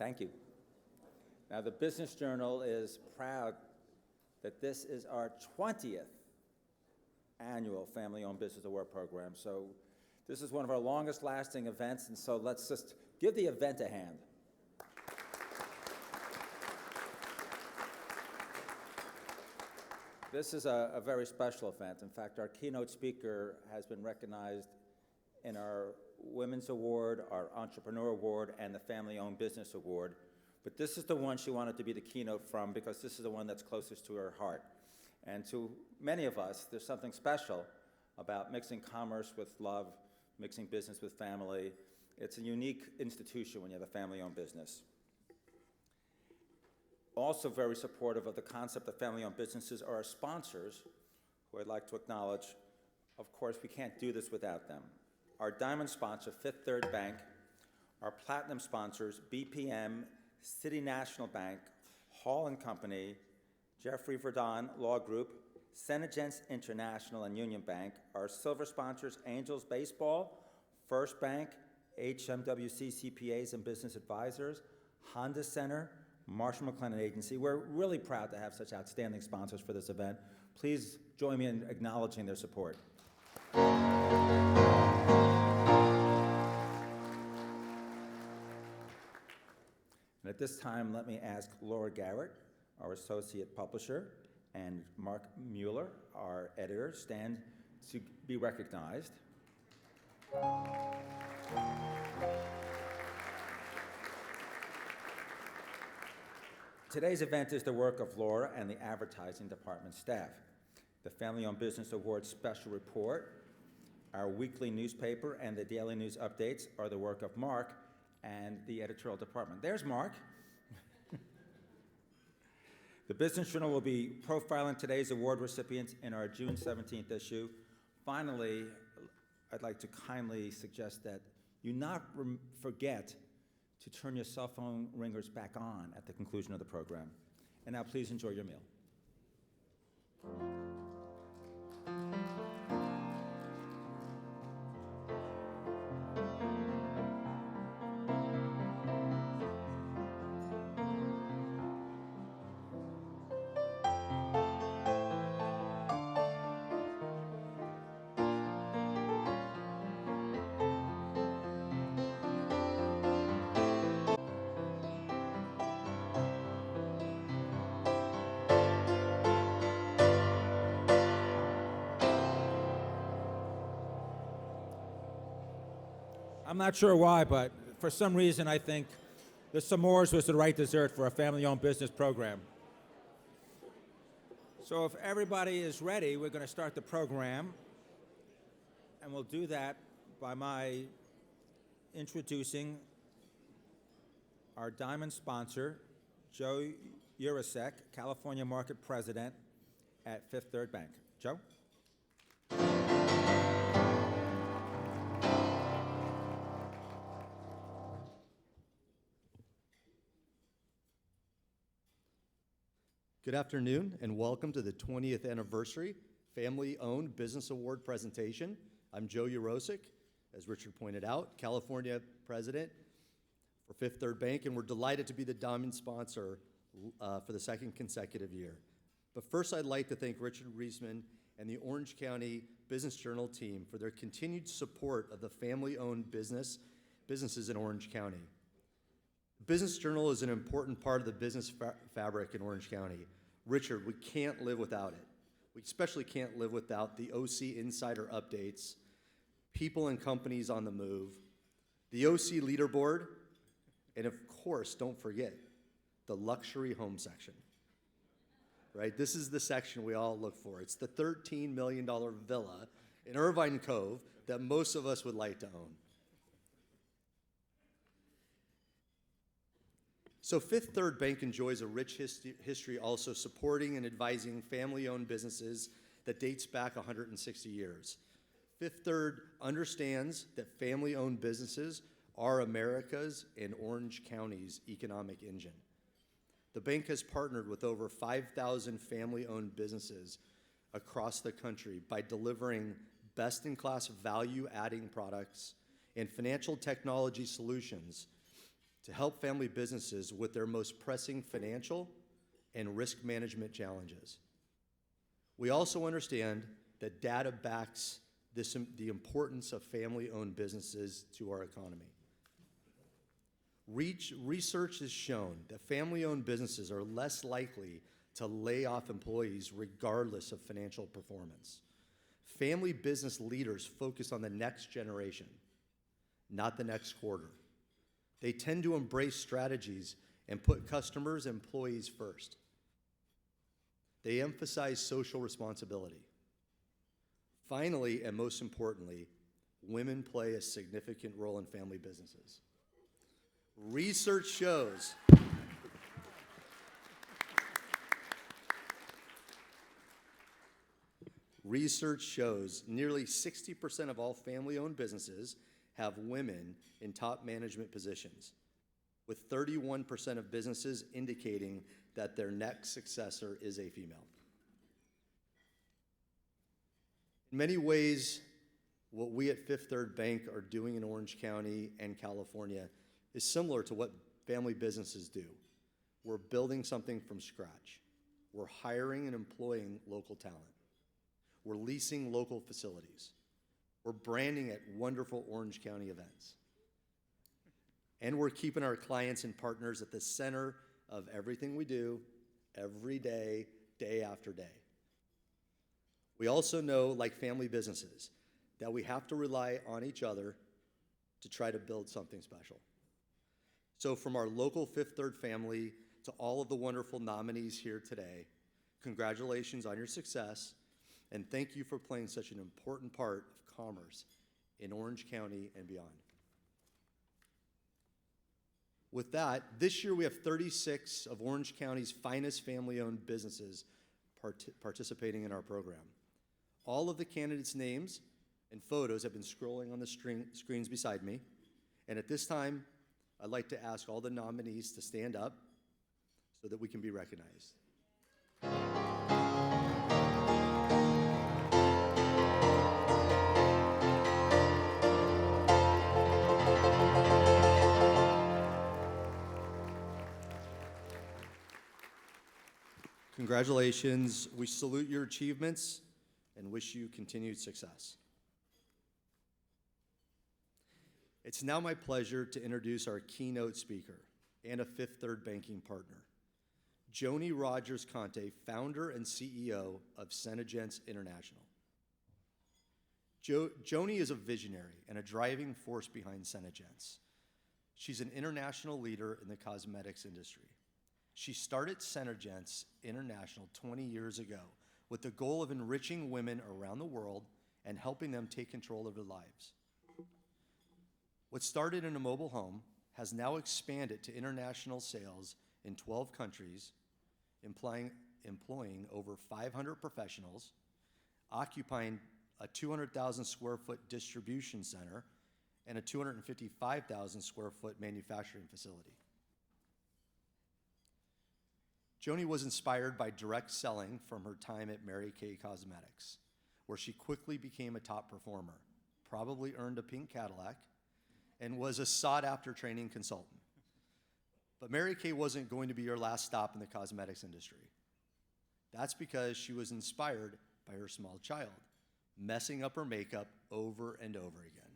Thank you. Now, the Business Journal is proud that this is our 20th annual Family-Owned Business Award program. So this is one of our longest lasting events, and so let's just give the event a hand. This is a very special event. In fact, our keynote speaker has been recognized in our Women's Award, our Entrepreneurial Award, and the Family-Owned Business Award. But this is the one she wanted to be the keynote from because this is the one that's closest to her heart. And to many of us, there's something special about mixing commerce with love, mixing business with family. It's a unique institution when you have a family-owned business. Also very supportive of the concept of family-owned businesses are our sponsors, who I'd like to acknowledge. Of course, we can't do this without them. Our diamond sponsor, Fifth Third Bank, our platinum sponsors, BPM, City National Bank, Hall & Company, Jeffrey Verdon Law Group, SeneGence International, and Union Bank. Our silver sponsors, Angels Baseball, First Bank, HMWC CPAs and Business Advisors, Honda Center, Marshall McLennan Agency. We're really proud to have such outstanding sponsors for this event. Please join me in acknowledging their support. And at this time, let me ask Laura Garrett, our associate publisher, and Mark Mueller, our editor, stand to be recognized. Today's event is the work of Laura and the advertising department staff. The Family-Owned Business Awards Special Report, our weekly newspaper, and the daily news updates are the work of Mark and the editorial department. There's Mark. The Business Journal will be profiling today's award recipients in our June 17th issue. Finally, I'd like to kindly suggest that you not forget to turn your cell phone ringers back on at the conclusion of the program. And now please enjoy your meal. I'm not sure why, but for some reason I think the s'mores was the right dessert for a family-owned business program. So if everybody is ready, we're going to start the program. And we'll do that by my introducing our diamond sponsor, Joe Urasek, California Market President at Fifth Third Bank. Joe? Good afternoon and welcome to the 20th anniversary Family-Owned Business Award presentation. I'm Joe Urasek, as Richard pointed out, California President for Fifth Third Bank, and we're delighted to be the diamond sponsor for the second consecutive year. But first, I'd like to thank Richard Reisman and the Orange County Business Journal team for their continued support of the family-owned businesses in Orange County. Business Journal is an important part of the business fabric in Orange County. Richard, we can't live without it. We especially can't live without the OC Insider updates, people and companies on the move, the OC leaderboard, and of course, don't forget, the luxury home section. Right? This is the section we all look for. It's the $13 million villa in Irvine Cove that most of us would like to own. So Fifth Third Bank enjoys a rich history also supporting and advising family-owned businesses that dates back 160 years. Fifth Third understands that family-owned businesses are America's and Orange County's economic engine. The bank has partnered with over 5,000 family-owned businesses across the country by delivering best-in-class value-adding products and financial technology solutions to help family businesses with their most pressing financial and risk management challenges. We also understand that data backs the importance of family-owned businesses to our economy. Research has shown that family-owned businesses are less likely to lay off employees regardless of financial performance. Family business leaders focus on the next generation, not the next quarter. They tend to embrace strategies and put customers and employees first. They emphasize social responsibility. Finally, and most importantly, women play a significant role in family businesses. Research shows nearly 60% of all family-owned businesses have women in top management positions, with 31% of businesses indicating that their next successor is a female. In many ways, what we at Fifth Third Bank are doing in Orange County and California is similar to what family businesses do. We're building something from scratch. We're hiring and employing local talent. We're leasing local facilities. We're branding at wonderful Orange County events. And we're keeping our clients and partners at the center of everything we do, every day, day after day. We also know, like family businesses, that we have to rely on each other to try to build something special. So from our local Fifth Third family to all of the wonderful nominees here today, congratulations on your success, and thank you for playing such an important part of commerce in Orange County and beyond. With that, this year we have 36 of Orange County's finest family-owned businesses participating in our program. All of the candidates' names and photos have been scrolling on the screens beside me, and at this time, I'd like to ask all the nominees to stand up so that we can be recognized. Congratulations. We salute your achievements and wish you continued success. It's now my pleasure to introduce our keynote speaker and a Fifth Third banking partner, Joni Rogers-Kante, founder and CEO of SeneGence International. Joni is a visionary and a driving force behind SeneGence. She's an international leader in the cosmetics industry. She started SeneGence International 20 years ago with the goal of enriching women around the world and helping them take control of their lives. What started in a mobile home has now expanded to international sales in 12 countries, employing over 500 professionals, occupying a 200,000 square foot distribution center and a 255,000 square foot manufacturing facility. Joni was inspired by direct selling from her time at Mary Kay Cosmetics, where she quickly became a top performer, probably earned a pink Cadillac, and was a sought-after training consultant. But Mary Kay wasn't going to be her last stop in the cosmetics industry. That's because she was inspired by her small child, messing up her makeup over and over again.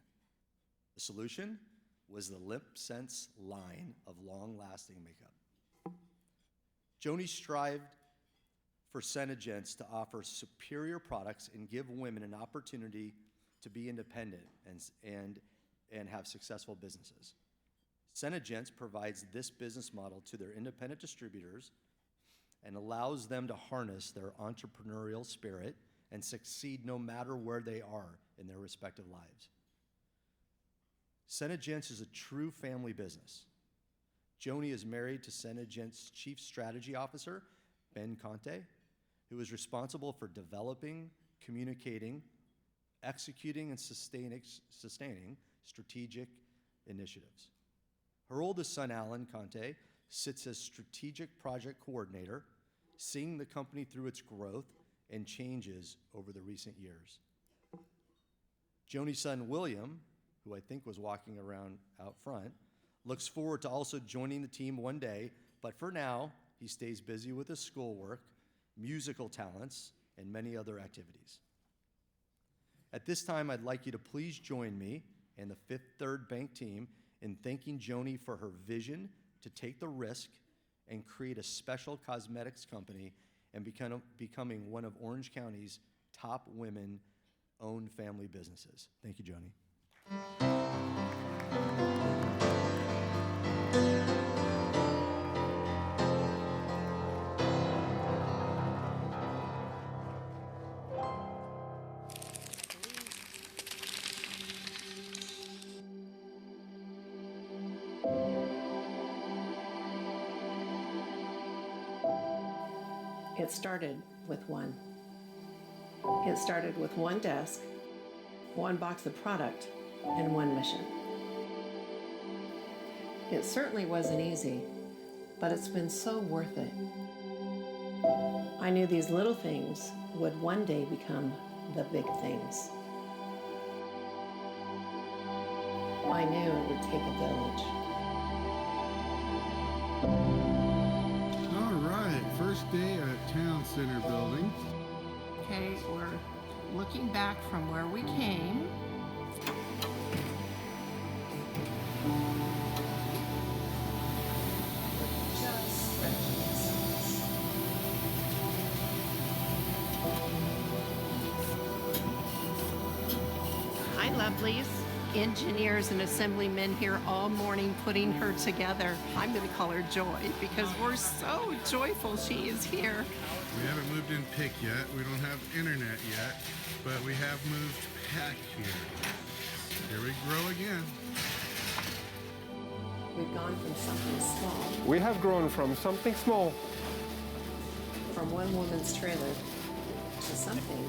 The solution was the Lip Sense line of long-lasting makeup. Joni strived for SeneGence to offer superior products and give women an opportunity to be independent and have successful businesses. SeneGence provides this business model to their independent distributors and allows them to harness their entrepreneurial spirit and succeed no matter where they are in their respective lives. SeneGence is a true family business. Joni is married to SeneGence Chief Strategy Officer, Ben Conte, who is responsible for developing, communicating, executing, and sustaining strategic initiatives. Her oldest son, Alan Conte, sits as strategic project coordinator, seeing the company through its growth and changes over the recent years. Joni's son, William, who I think was walking around out front, looks forward to also joining the team one day, but for now, he stays busy with his schoolwork, musical talents, and many other activities. At this time, I'd like you to please join me and the Fifth Third Bank team in thanking Joni for her vision to take the risk and create a special cosmetics company and becoming one of Orange County's top women-owned family businesses. Thank you, Joni. It started with one. It started with one desk, one box of product, and one mission. It certainly wasn't easy, but it's been so worth it. I knew these little things would one day become the big things. I knew it would take a village. All right, first day at Town Center building. Okay, we're looking back from where we came. Hi, lovelies. Engineers and assemblymen here all morning putting her together. I'm going to call her Joy because we're so joyful she is here. We haven't moved in PIC yet. We don't have internet yet, but we have moved back here. Here we grow again. We've gone from something small, We have grown from something small from one woman's trailer, to something,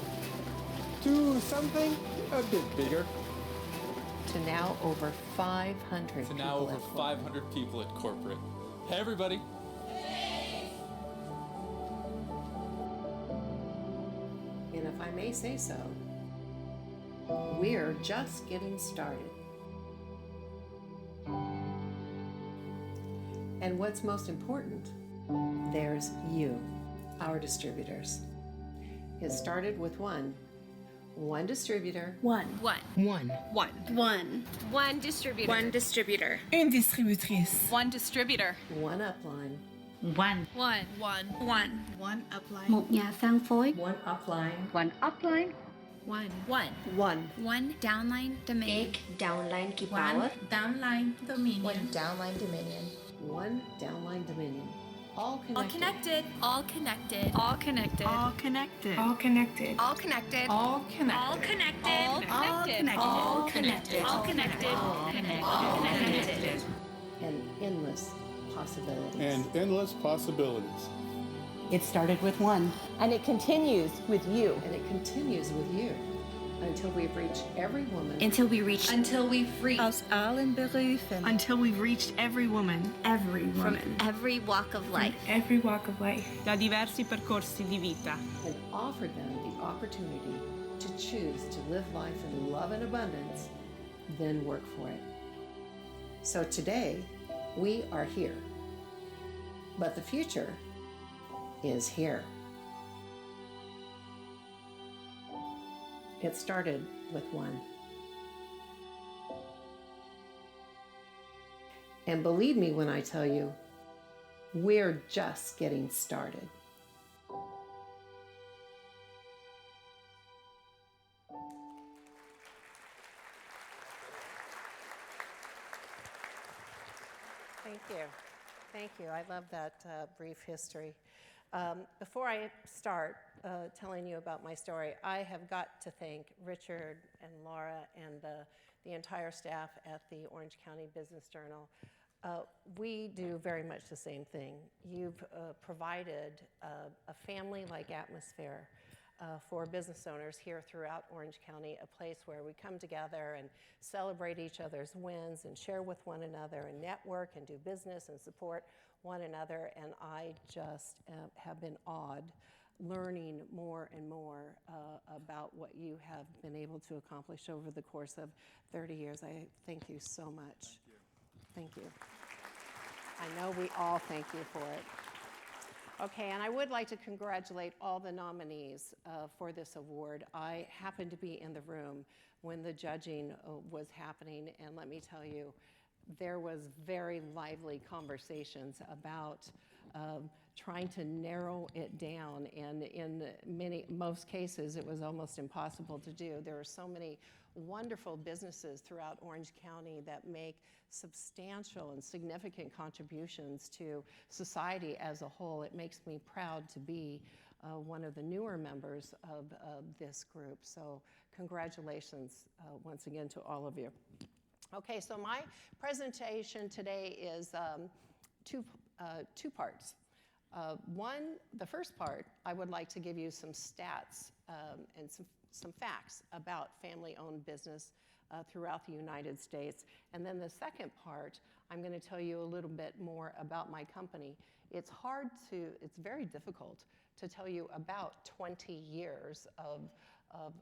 to something a bit bigger. to now over 500 To now people over at corporate. 500 people at corporate. Hey, everybody. And if I may say so, we're just getting started. And what's most important, there's you, our distributors. It started with one distributor, One distributor. One distributor. Une distributrice. One distributor. one upline, One. One upline. Một nhà phân phối. one upline, One upline. One downline dominion. Egg downline keep power. Downline dominion. One downline dominion. one downline dominion. All All connected. connected. All connected. All connected. All connected. All connected. All connected. All connected. All connected. All connected. All connected. All connected. And endless possibilities. And endless possibilities. It started with one, and it continues with you. And it continues with you until we've reached every woman. Until we reach. Until we've reached Aus allen Berufen. Until we've reached every woman. Every woman. Every walk of life. Every walk of life. Da diversi percorsi di vita. And offered them the opportunity to choose to live life in love and abundance, then work for it. So today, we are here. But the future is here. It started with one. And believe me when I tell you, we're just getting started. Thank you. Thank you. I love that brief history. Before I start telling you about my story, I have got to thank Richard and Laura and the entire staff at the Orange County Business Journal. We do very much the same thing. You've provided a family-like atmosphere for business owners here throughout Orange County, a place where we come together and celebrate each other's wins and share with one another and network and do business and support one another. And I just have been awed learning more and more about what you have been able to accomplish over the course of 30 years. I thank you so much. Thank you. I know we all thank you for it. Okay, and I would like to congratulate all the nominees for this award. I happened to be in the room when the judging was happening, and let me tell you, there was very lively conversations about trying to narrow it down, and in most cases, it was almost impossible to do. There are so many wonderful businesses throughout Orange County that make substantial and significant contributions to society as a whole. It makes me proud to be one of the newer members of this group. So congratulations once again to all of you. Okay, so my presentation today is two parts. The first part, I would like to give you some stats and some facts about family-owned business throughout the United States. And then the second part, I'm going to tell you a little bit more about my company. It's very difficult to tell you about 20 years of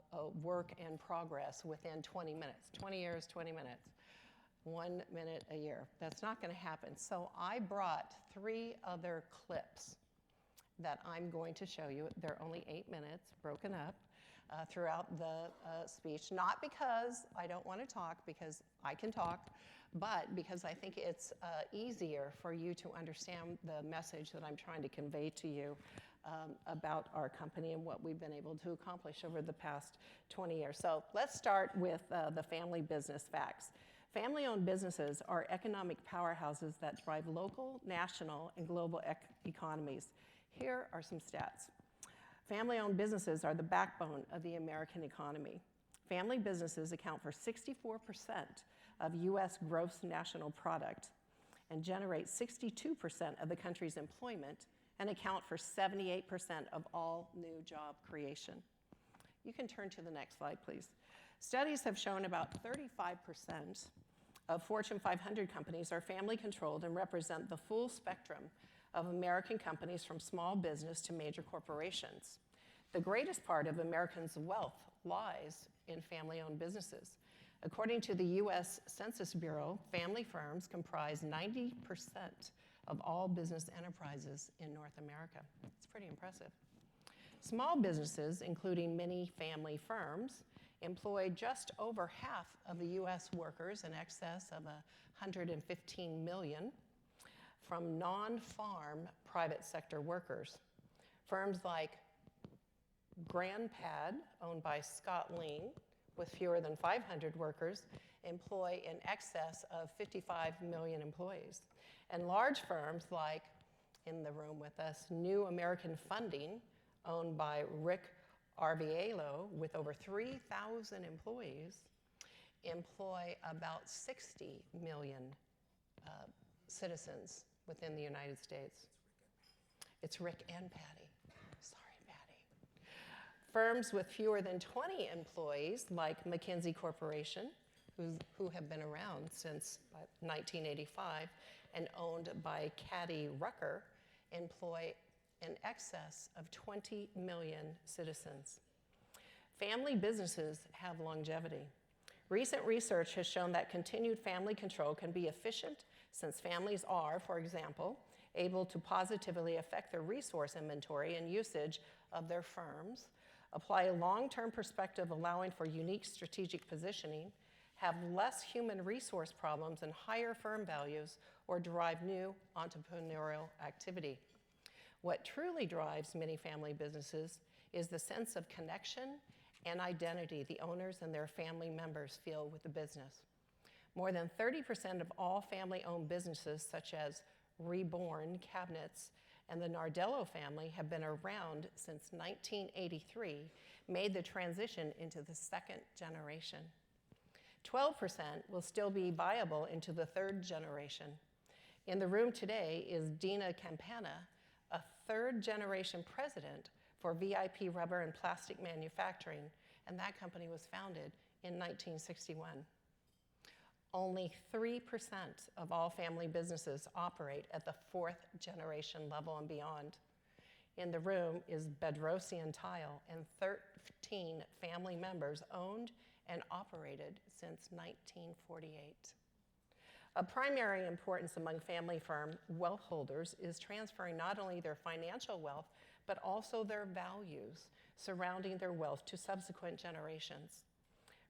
work and progress within 20 minutes. 20 years, 20 minutes. 1 minute a year. That's not going to happen. So I brought 3 other clips that I'm going to show you. They're only 8 minutes, broken up throughout the speech. Not because I don't want to talk, because I can talk, but because I think it's easier for you to understand the message that I'm trying to convey to you about our company and what we've been able to accomplish over the past 20 years. So let's start with the family business facts. Family-owned businesses are economic powerhouses that drive local, national, and global economies. Here are some stats. Family-owned businesses are the backbone of the American economy. Family businesses account for 64% of U.S. gross national product and generate 62% of the country's employment and account for 78% of all new job creation. You can turn to the next slide, please. Studies have shown about 35% of Fortune 500 companies are family-controlled and represent the full spectrum of American companies from small business to major corporations. The greatest part of Americans' wealth lies in family-owned businesses. According to the U.S. Census Bureau, family firms comprise 90% of all business enterprises in North America. It's pretty impressive. Small businesses, including many family firms, employ just over half of the U.S. workers, in excess of 115 million, from non-farm private sector workers. Firms like GrandPad, owned by Scott Ling, with fewer than 500 workers, employ in excess of 55 million employees. And large firms like, in the room with us, New American Funding, owned by Rick Arvielo, with over 3,000 employees, employ about 60 million citizens within the United States. It's Rick and Patty. Sorry, Patty. Firms with fewer than 20 employees, like MacKenzie Corporation, who have been around since 1985 and owned by Caddy Rucker, employ in excess of 20 million citizens. Family businesses have longevity. Recent research has shown that continued family control can be efficient, since families are, for example, able to positively affect their resource inventory and usage of their firms, apply a long-term perspective allowing for unique strategic positioning, have less human resource problems and higher firm values, or derive new entrepreneurial activity. What truly drives many family businesses is the sense of connection and identity the owners and their family members feel with the business. More than 30% of all family-owned businesses, such as Reborn Cabinets and the Nardello family, have been around since 1983, made the transition into the second generation. 12% will still be viable into the third generation. In the room today is Dina Campana, a third-generation president for VIP Rubber and Plastic Manufacturing, and that company was founded in 1961. Only 3% of all family businesses operate at the fourth generation level and beyond. In the room is Bedrosian Tile, and 13 family members owned and operated since 1948. Of primary importance among family firm wealth holders is transferring not only their financial wealth, but also their values surrounding their wealth to subsequent generations.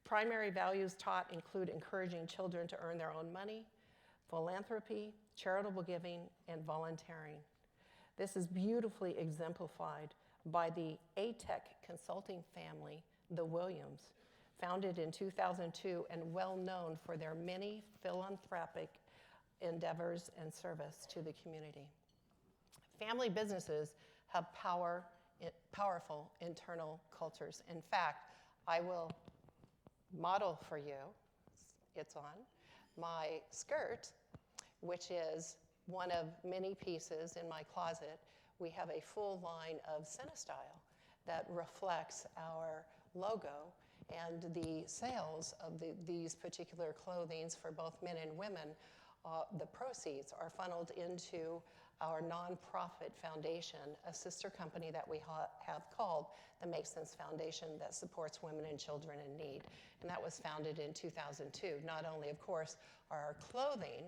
Primary values taught include encouraging children to earn their own money, philanthropy, charitable giving, and volunteering. This is beautifully exemplified by the ATEC consulting family, the Williams, founded in 2002 and well known for their many philanthropic endeavors and service to the community. Family businesses have powerful internal cultures. In fact, I will model for you, it's on, my skirt, which is one of many pieces in my closet. We have a full line of CineStyle that reflects our logo, and the sales of these particular clothings for both men and women, the proceeds are funneled into our nonprofit foundation, a sister company that we have called the Make Sense Foundation that supports women and children in need. And that was founded in 2002. Not only, of course, are our clothing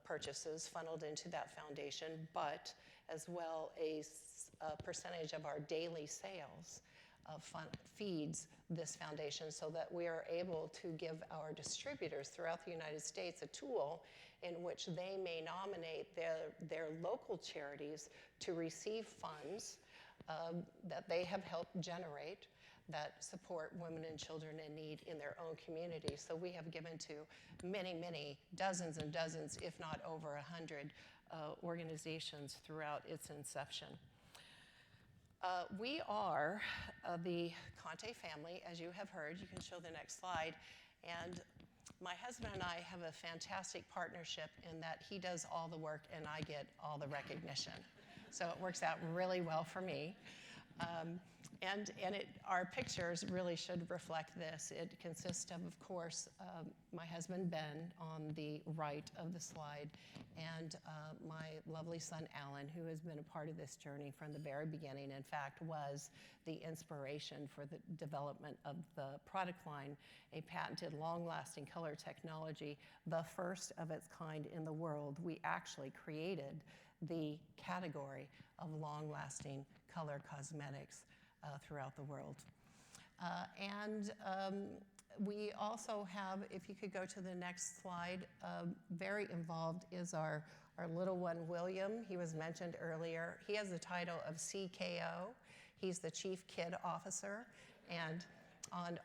purchases funneled into that foundation, but as well a percentage of our daily sales feeds this foundation, so that we are able to give our distributors throughout the United States a tool in which they may nominate their local charities to receive funds that they have helped generate that support women and children in need in their own community. So we have given to many, many, dozens and dozens, if not over 100 organizations throughout its inception. We are the Kante family, as you have heard. You can show the next slide. And my husband and I have a fantastic partnership in that he does all the work and I get all the recognition. So it works out really well for me. Our pictures really should reflect this. It consists of course, my husband Ben on the right of the slide, and my lovely son Alan, who has been a part of this journey from the very beginning. In fact, was the inspiration for the development of the product line, a patented long-lasting color technology, the first of its kind in the world. We actually created the category of long-lasting color cosmetics throughout the world. We also have, if you could go to the next slide, very involved is our little one, William. He was mentioned earlier. He has the title of CKO. He's the Chief Kid Officer, and on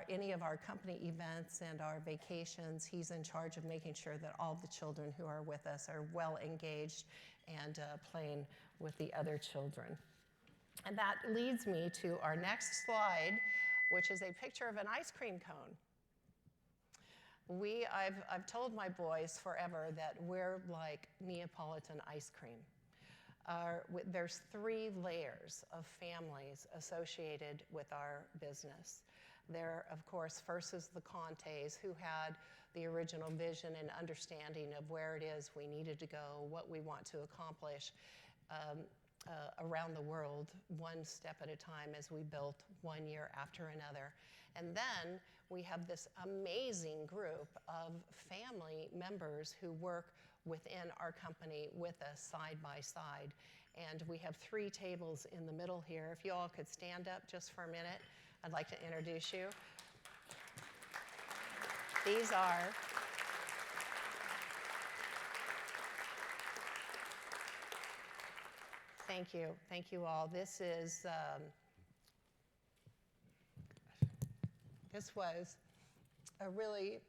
any of our company events and our vacations, he's in charge of making sure that all the children who are with us are well engaged and playing with the other children. And that leads me to our next slide, which is a picture of an ice cream cone. I've told my boys forever that we're like Neapolitan ice cream. There's 3 layers of families associated with our business. There, of course, first is the Kantes, who had the original vision and understanding of where it is we needed to go, what we want to accomplish around the world, one step at a time, as we built one year after another. And then we have this amazing group of family members who work within our company with us side by side. And we have 3 tables in the middle here. If you all could stand up just for a minute, I'd like to introduce you. These are thank you all. This was a really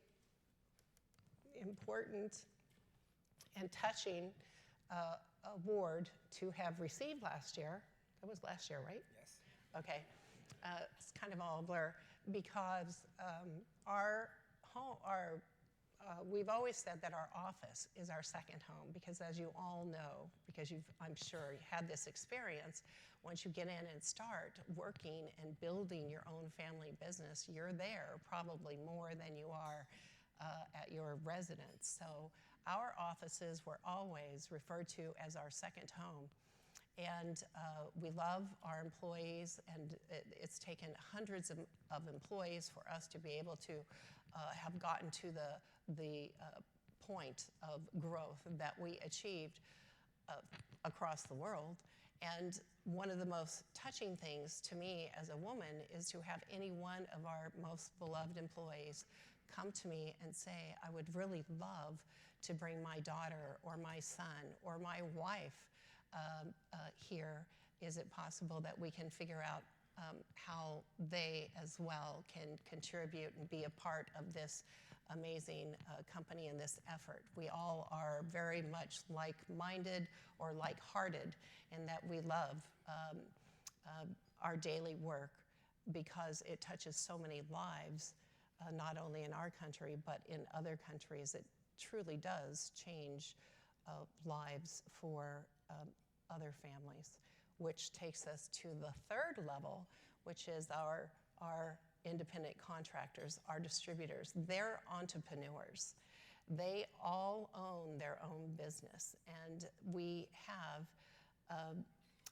important and touching award to have received last year. That was last year, right? Yes. Okay. It's kind of all a blur, because we've always said that our office is our second home, because as you all know, because I'm sure had this experience, once you get in and start working and building your own family business, you're there probably more than you are at your residence. So our offices were always referred to as our second home. And we love our employees, and it's taken hundreds of employees for us to be able to have gotten to the point of growth that we achieved across the world. And one of the most touching things to me as a woman is to have any one of our most beloved employees come to me and say, I would really love to bring my daughter or my son or my wife here. Is it possible that we can figure out how they as well can contribute and be a part of this amazing company and this effort? We all are very much like-minded or like-hearted in that we love our daily work because it touches so many lives, not only in our country, but in other countries. It truly does change lives for other families, which takes us to the third level, which is our independent contractors, our distributors. They're entrepreneurs. They all own their own business, and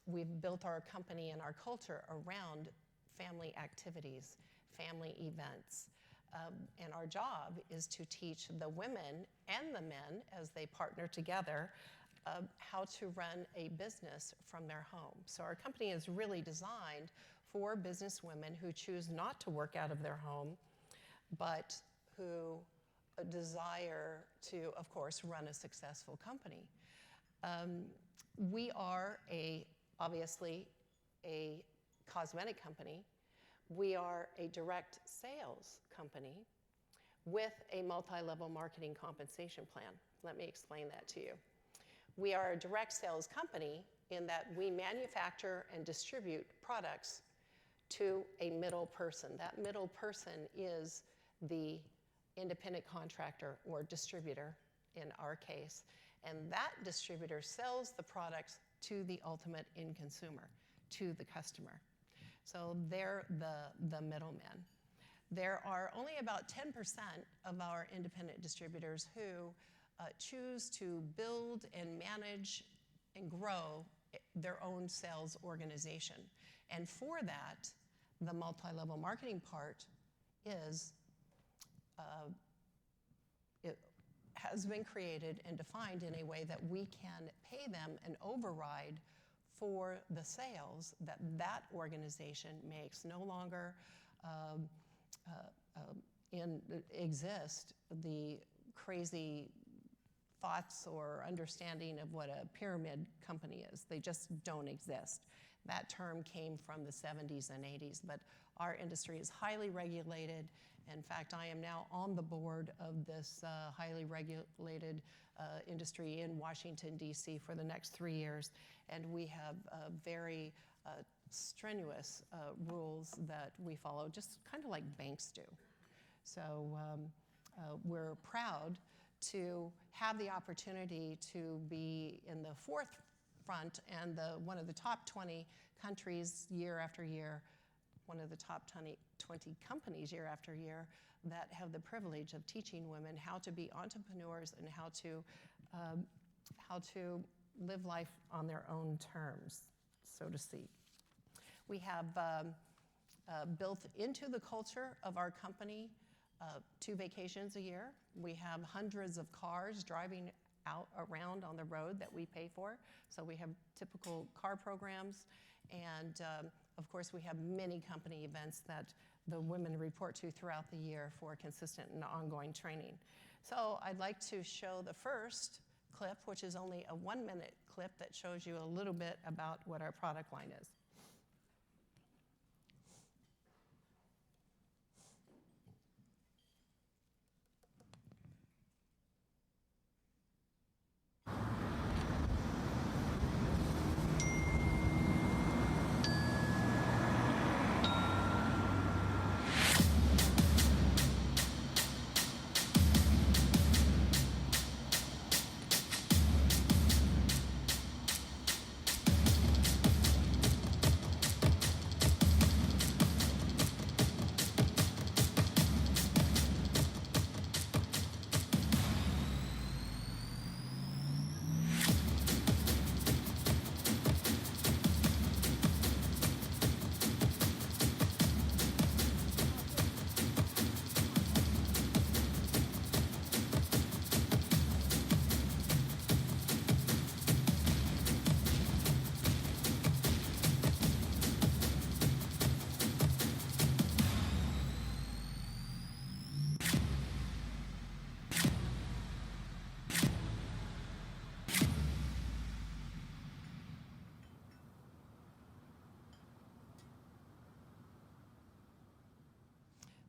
we've built our company and our culture around family activities, family events. And our job is to teach the women and the men, as they partner together, how to run a business from their home. So our company is really designed for business women who choose not to work out of their home, but who desire to, of course, run a successful company. We are obviously a cosmetic company. We are a direct sales company with a multi-level marketing compensation plan. Let me explain that to you. We are a direct sales company in that we manufacture and distribute products to a middle person. That middle person is the independent contractor or distributor in our case. And that distributor sells the products to the ultimate end consumer, to the customer. So they're the middlemen. There are only about 10% of our independent distributors who choose to build and manage and grow their own sales organization. And for that, the multi-level marketing part it has been created and defined in a way that we can pay them an override for the sales that organization makes. No longer exist the crazy thoughts or understanding of what a pyramid company is. They just don't exist. That term came from the 70s and 80s, but our industry is highly regulated. In fact, I am now on the board of this highly regulated industry in Washington, D.C. for the next 3 years, and we have very strenuous rules that we follow, just kind of like banks do. So we're proud to have the opportunity to be in the forefront and one of the top 20 countries year after year, one of the top 20 companies year after year that have the privilege of teaching women how to be entrepreneurs and how to live life on their own terms, so to speak. We have built into the culture of our company 2 vacations a year. We have hundreds of cars driving out around on the road that we pay for. So we have typical car programs. And of course, we have many company events that the women report to throughout the year for consistent and ongoing training. So I'd like to show the first clip, which is only a 1-minute clip that shows you a little bit about what our product line is.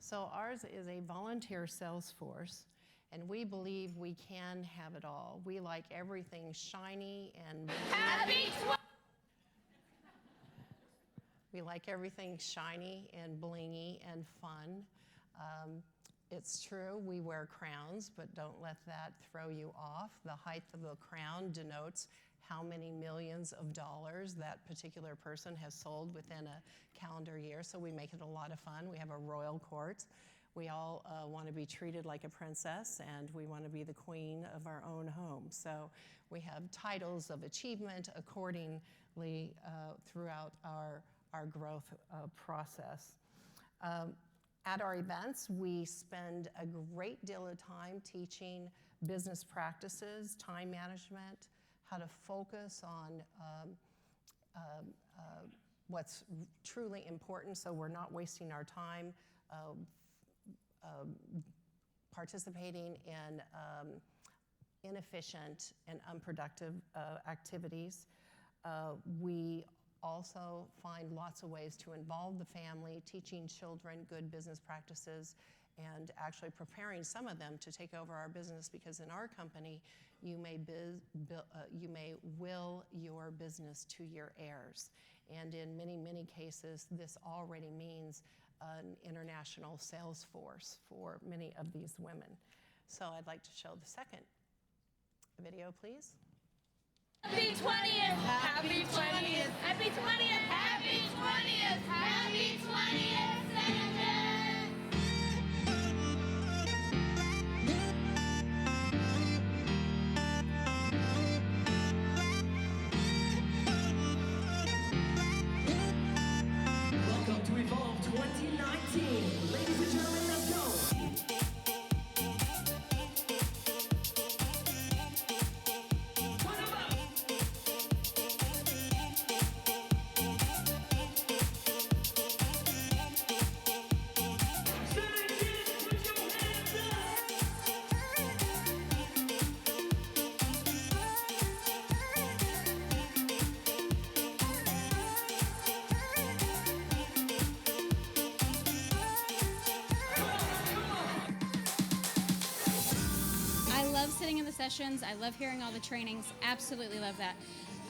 So ours is a volunteer sales force, and we believe we can have it all. We like everything shiny and we like everything shiny and blingy and fun. It's true, we wear crowns, but don't let that throw you off. The height of the crown denotes how many millions of dollars that particular person has sold within a calendar year, so we make it a lot of fun. We have a royal court. We all want to be treated like a princess, and we want to be the queen of our own home. So we have titles of achievement accordingly throughout our growth process. At our events, we spend a great deal of time teaching business practices, time management, how to focus on what's truly important so we're not wasting our time participating in inefficient and unproductive activities. We also find lots of ways to involve the family, teaching children good business practices, and actually preparing some of them to take over our business, because in our company, you may will your business to your heirs. And in many, many cases, this already means an international sales force for many of these women. So I'd like to show the second video, please. Happy 20th! Happy 20th! Happy 20th! Happy 20th! Happy 20th! SeneGence! Welcome to Evolve 2019. Ladies and gentlemen, let's go! Sitting in the sessions. I love hearing all the trainings. Absolutely love that.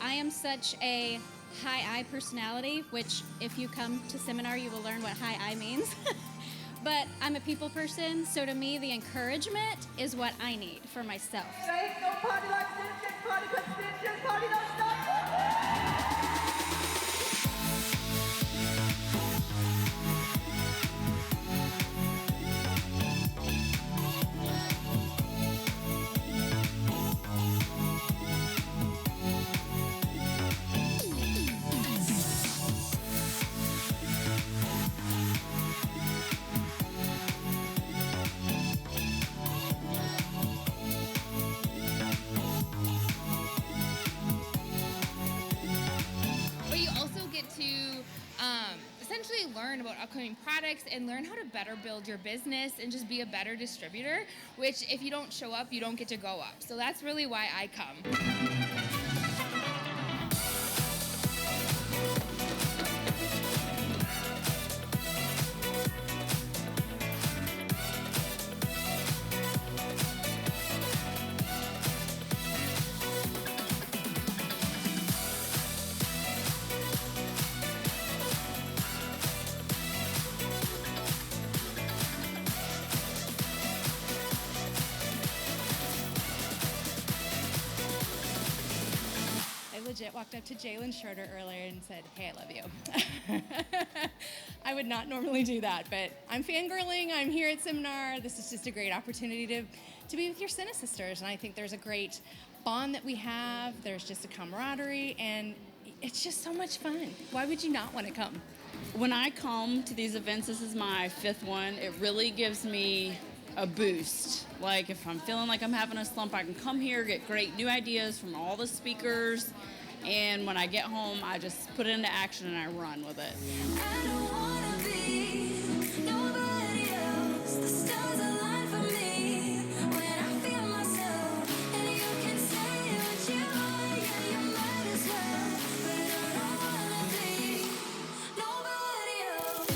I am such a high I personality, which if you come to seminar, you will learn what high I means. But I'm a people person, so to me, the encouragement is what I need for myself. There ain't no party like SeneGence party, 'cause SeneGence party don't stop. Essentially learn about upcoming products and learn how to better build your business and just be a better distributor, which if you don't show up, you don't get to go up. So that's really why I come. Legit walked up to Jalen Schroeder earlier and said, "Hey, I love you." I would not normally do that, but I'm fangirling. I'm here at seminar. This is just a great opportunity to be with your Sene sisters, and I think there's a great bond that we have. There's just a camaraderie, and it's just so much fun. Why would you not want to come? When I come to these events, this is my 5th one, it really gives me a boost. Like if I'm feeling like I'm having a slump, I can come here, get great new ideas from all the speakers, and when I get home, I just put it into action and I run with it. I don't wanna be nobody else. The stars align for me when I feel myself. And you can say what you want, yeah, you might as well. But I don't wanna be nobody else.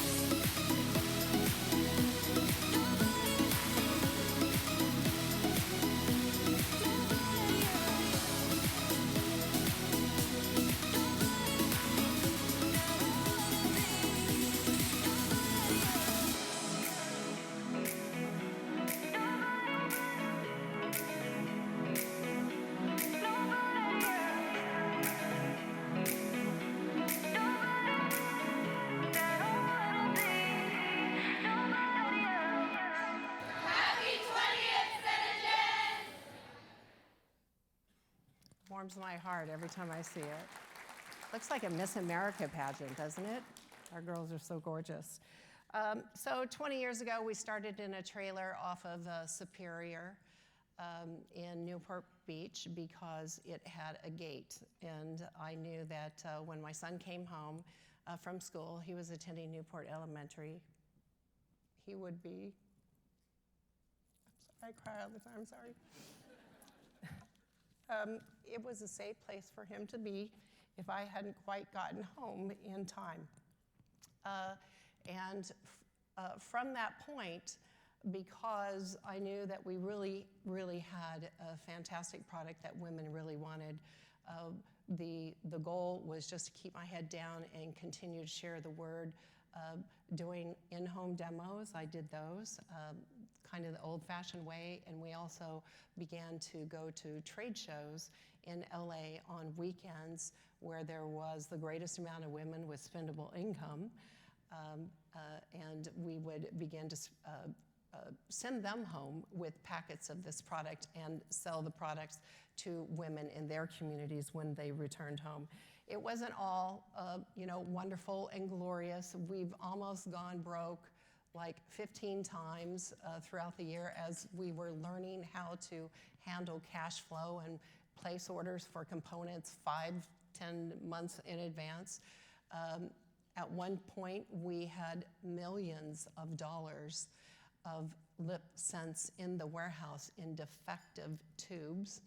warms my heart every time I see it. Looks like a Miss America pageant, doesn't it? Our girls are so gorgeous. So 20 years ago, we started in a trailer off of Superior in Newport Beach because it had a gate. And I knew that when my son came home from school, he was attending Newport Elementary, he would be, I cry all the time, sorry. It was a safe place for him to be if I hadn't quite gotten home in time. From that point, because I knew that we really, really had a fantastic product that women really wanted, the goal was just to keep my head down and continue to share the word. Doing in-home demos, I did those, kind of the old-fashioned way, and we also began to go to trade shows in LA on weekends where there was the greatest amount of women with spendable income, and we would begin to send them home with packets of this product and sell the products to women in their communities when they returned home. It wasn't all, wonderful and glorious. We've almost gone broke like 15 times throughout the year as we were learning how to handle cash flow and place orders for components 5-10 months in advance. At one point, we had millions of dollars of lip scents in the warehouse in defective tubes.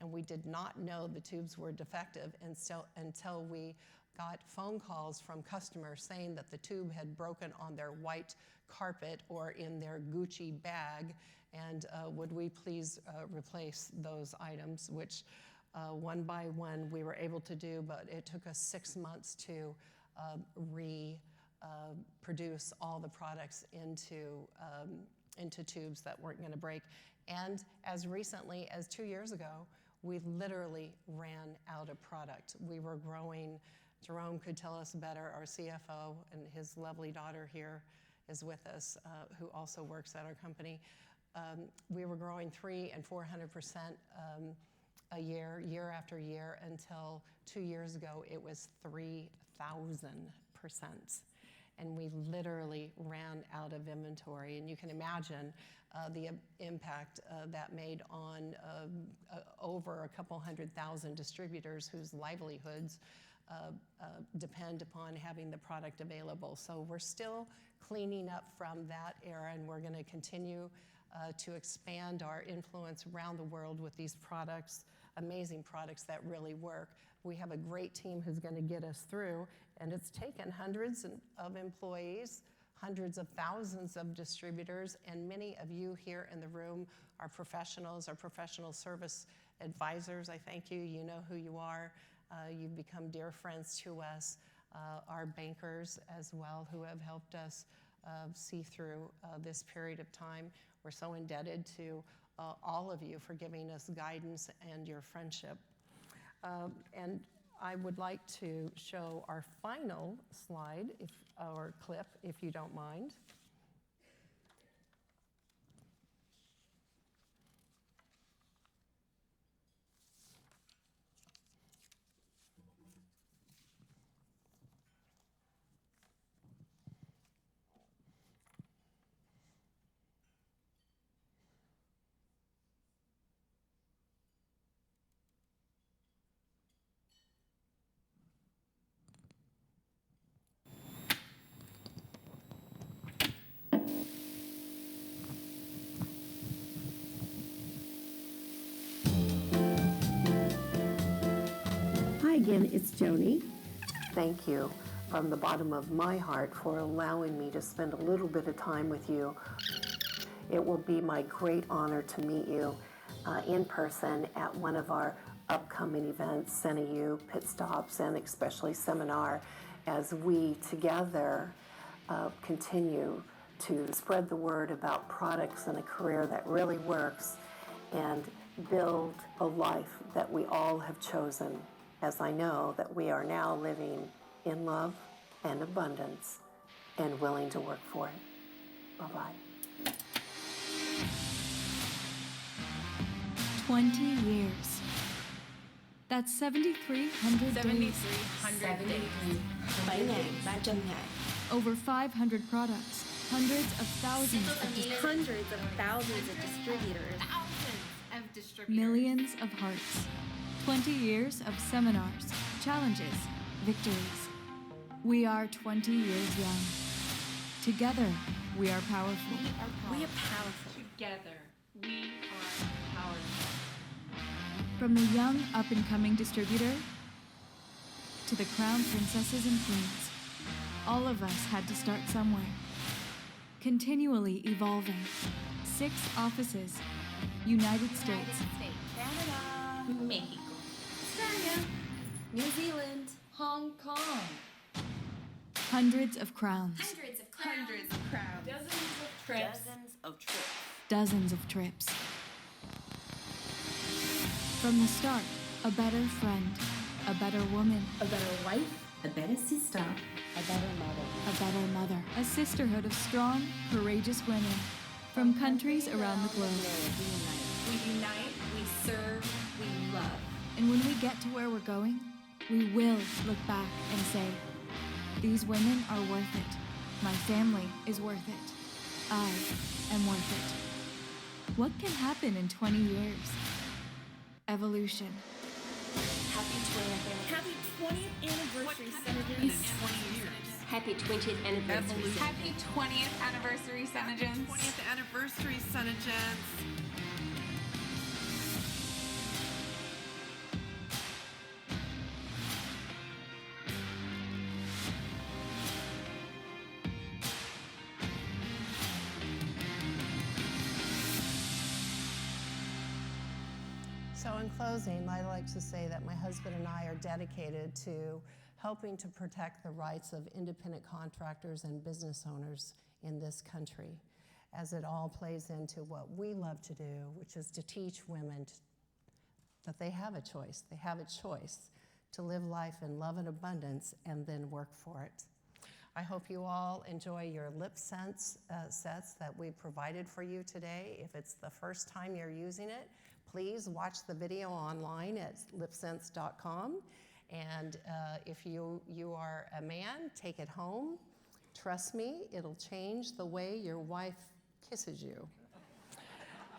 And we did not know the tubes were defective until we got phone calls from customers saying that the tube had broken on their white carpet or in their Gucci bag, and would we please replace those items, which one by one we were able to do, but it took us 6 months to produce all the products into tubes that weren't going to break. And as recently as 2 years ago, we literally ran out of product. We were growing. Jerome could tell us better, our CFO, and his lovely daughter here is with us, who also works at our company. We were growing 300% and 400% a year after year, until 2 years ago it was 3,000%. And we literally ran out of inventory. And you can imagine the impact that made on over a couple 100,000 distributors whose livelihoods depend upon having the product available. So we're still cleaning up from that era, and we're going to continue to expand our influence around the world with these products, amazing products that really work. We have a great team who's going to get us through, and it's taken hundreds of employees, hundreds of thousands of distributors, and many of you here in the room are professionals, are professional service advisors. I thank you. You know who you are. You've become dear friends to us. Our bankers as well, who have helped us see through this period of time. We're so indebted to all of you for giving us guidance and your friendship. And I would like to show our final slide, or clip, if you don't mind. Hi again, it's Joni. Thank you from the bottom of my heart for allowing me to spend a little bit of time with you. It will be my great honor to meet you in person at one of our upcoming events, SeneU, Pit Stops, and especially Seminar, as we together continue to spread the word about products and a career that really works and build a life that we all have chosen, as I know that we are now living in love and abundance and willing to work for it. Bye-bye. 20 years. That's 7,300 days. 7,300 ngày. Over 500 products. Hundreds of thousands of Hundreds of thousands of distributors. millions of hearts. 20 years of seminars, challenges, victories. We are 20 years young. Together, we are powerful. We are powerful. Together, we are powerful. From the young up-and-coming distributor to the crown princesses and queens, all of us had to start somewhere. Continually evolving. 6 offices, United States, Canada, Mexico, Australia, New Zealand, Hong Kong. hundreds of crowns, Hundreds of crowns. Dozens of trips. dozens of trips. From the start, a better friend, a better woman, A better wife, a better sister, a better mother. a better mother, a sisterhood of strong, courageous women from countries around the globe. We unite, we serve, we love. And when we get to where we're going, we will look back and say, these women are worth it. My family is worth it. I am worth it. What can happen in 20 years? Evolution. Happy 20th anniversary, SeneGence. Happy 20th anniversary. Happy 20th anniversary, SeneGence. 20th anniversary, SeneGence. So in closing, I'd like to say that my husband and I are dedicated to helping to protect the rights of independent contractors and business owners in this country, as it all plays into what we love to do, which is to teach women that they have a choice. They have a choice to live life in love and abundance and then work for it. I hope you all enjoy your lip sense sets that we provided for you today. If it's the first time you're using it, please watch the video online at lipsense.com. And if you are a man, take it home. Trust me, it'll change the way your wife kisses you.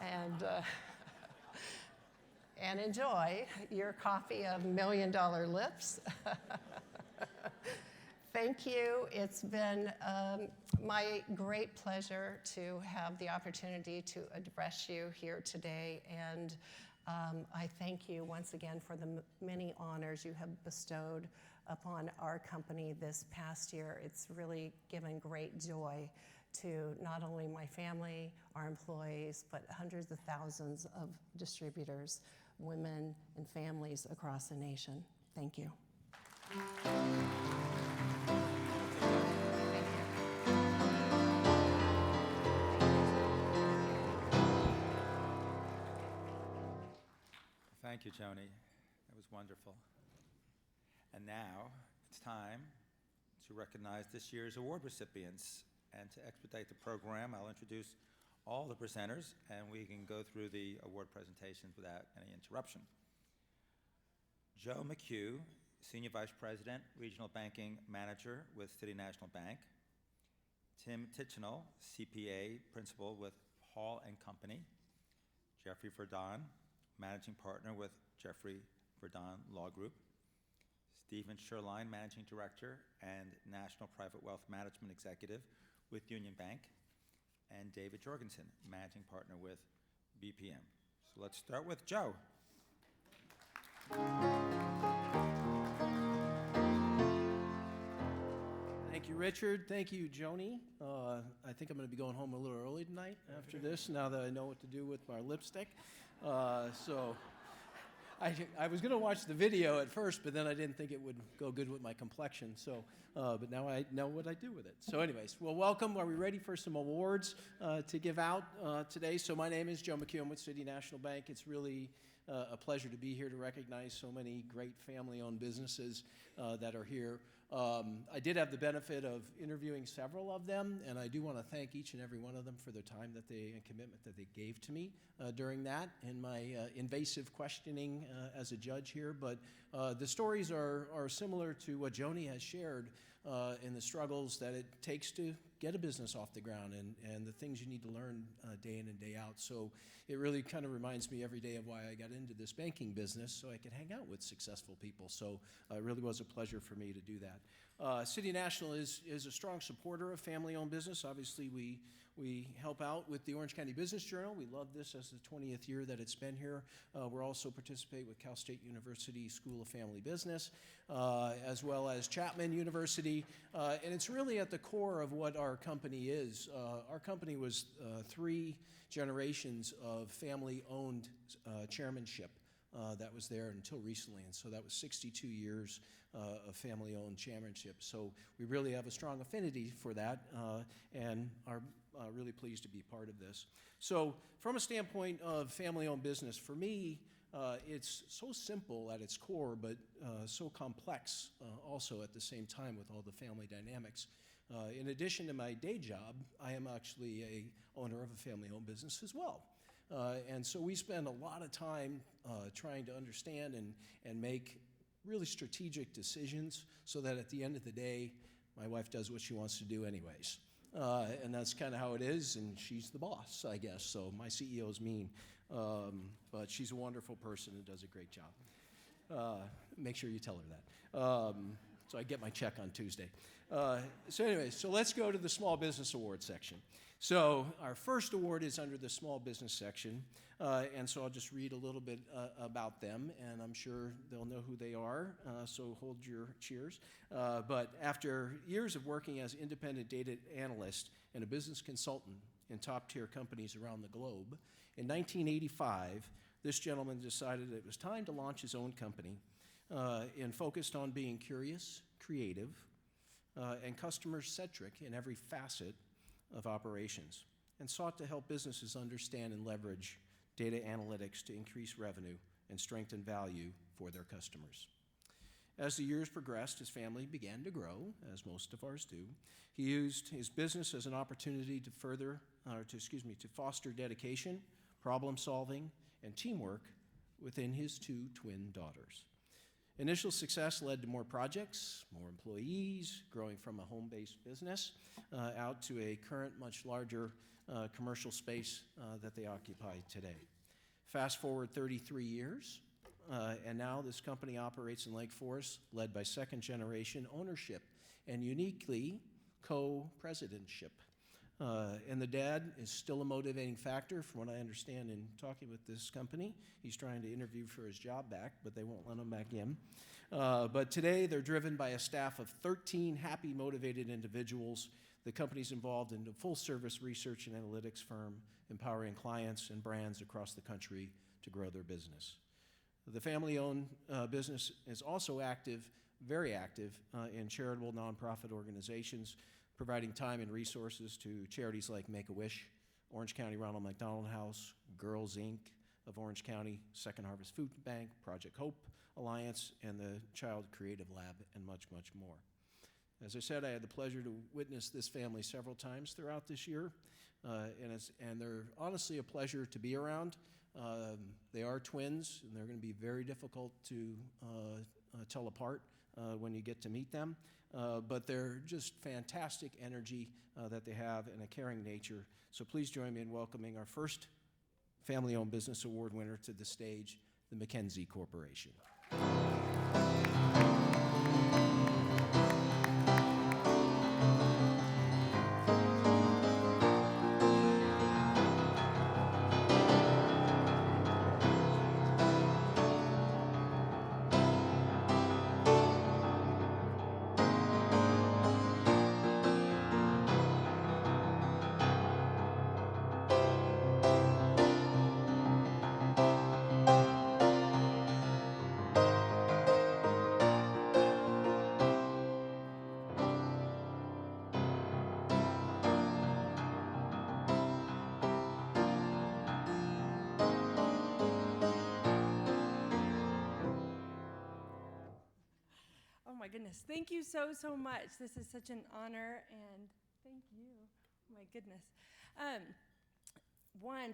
And enjoy your coffee of $1 Million Lips. Thank you. It's been my great pleasure to have the opportunity to address you here today. And I thank you once again for the many honors you have bestowed upon our company this past year. It's really given great joy to not only my family, our employees, but hundreds of thousands of distributors, women, and families across the nation. Thank you. Thank you, Joni. That was wonderful. And now it's time to recognize this year's award recipients. And to expedite the program, I'll introduce all the presenters, and we can go through the award presentations without any interruption. Joe McHugh, Senior Vice President, Regional Banking Manager with City National Bank. Tim Tichenal, CPA Principal with Hall & Company. Jeffrey Verdon, Managing Partner with Jeffrey Verdon Law Group. Stephen Sherline, Managing Director and National Private Wealth Management Executive with Union Bank. And David Jorgensen, Managing Partner with BPM. So let's start with Joe. Thank you, Richard. Thank you, Joni. I think I'm going to be going home a little early tonight after this, now that I know what to do with my lipstick. So I was going to watch the video at first, but then I didn't think it would go good with my complexion. So, but now I know what I do with it. So anyways, well, welcome. Are we ready for some awards to give out today? So my name is Joe McHugh. I'm with City National Bank. It's really a pleasure to be here to recognize so many great family-owned businesses that are here. I did have the benefit of interviewing several of them, and I do want to thank each and every one of them for their time and commitment that they gave to me during that and my invasive questioning as a judge here. But the stories are similar to what Joni has shared in the struggles that it takes to get a business off the ground and the things you need to learn day in and day out. So it really kind of reminds me every day of why I got into this banking business, so I could hang out with successful people. So it really was a pleasure for me to do that. City National is a strong supporter of family-owned business. Obviously, we help out with the Orange County Business Journal. We love this as the 20th year that it's been here. We also participate with Cal State University School of Family Business, as well as Chapman University. And it's really at the core of what our company is. Our company was 3 generations of family-owned chairmanship that was there until recently. And so that was 62 years of family-owned chairmanship. So we really have a strong affinity for that and are really pleased to be part of this. So from a standpoint of family-owned business, for me, it's so simple at its core, but so complex also at the same time with all the family dynamics. In addition to my day job, I am actually a owner of a family-owned business as well. And so we spend a lot of time trying to understand and make really strategic decisions so that at the end of the day, my wife does what she wants to do anyways. And that's kind of how it is, and she's the boss, I guess. So my CEO is mean, but she's a wonderful person and does a great job. Make sure you tell her that. So I get my check on Tuesday. So anyway, so let's go to the Small Business Award section. So our first award is under the Small Business section, and so I'll just read a little bit about them, and I'm sure they'll know who they are, so hold your cheers. But after years of working as independent data analyst and a business consultant in top-tier companies around the globe, in 1985, this gentleman decided it was time to launch his own company and focused on being curious, creative, and customer-centric in every facet of operations, and sought to help businesses understand and leverage data analytics to increase revenue and strengthen value for their customers. As the years progressed, his family began to grow, as most of ours do. He used his business as an opportunity to foster dedication, problem solving, and teamwork within his 2 twin daughters. Initial success led to more projects, more employees, growing from a home-based business out to a current much larger commercial space that they occupy today. Fast forward 33 years, and now this company operates in Lake Forest, led by second-generation ownership and uniquely co-presidentship. And the dad is still a motivating factor, from what I understand in talking with this company. He's trying to interview for his job back, but they won't let him back in. But today, they're driven by a staff of 13 happy, motivated individuals. The company's involved in a full-service research and analytics firm, empowering clients and brands across the country to grow their business. The family-owned business is also active, very active, in charitable nonprofit organizations, providing time and resources to charities like Make-A-Wish, Orange County Ronald McDonald House, Girls Inc. of Orange County, Second Harvest Food Bank, Project Hope Alliance, and the Child Creative Lab, and much, much more. As I said, I had the pleasure to witness this family several times throughout this year, and they're honestly a pleasure to be around. They are twins, and they're going to be very difficult to tell apart when you get to meet them. But they're just fantastic energy that they have and a caring nature. So please join me in welcoming our first Family-Owned Business Award winner to the stage, the MacKenzie Corporation. my goodness. Thank you so, so much. This is such an honor, and thank you. Oh my goodness.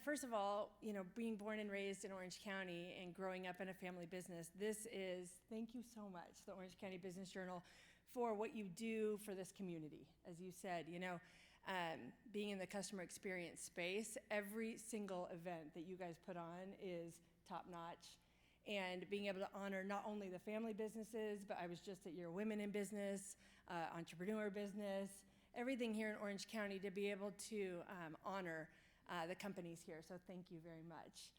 First of all, being born and raised in Orange County and growing up in a family business, thank you so much, the Orange County Business Journal, for what you do for this community. As you said, being in the customer experience space, every single event that you guys put on is top notch. And being able to honor not only the family businesses, but I was just at your Women in Business, entrepreneur business, everything here in Orange County, to be able to honor the companies here. So thank you very much.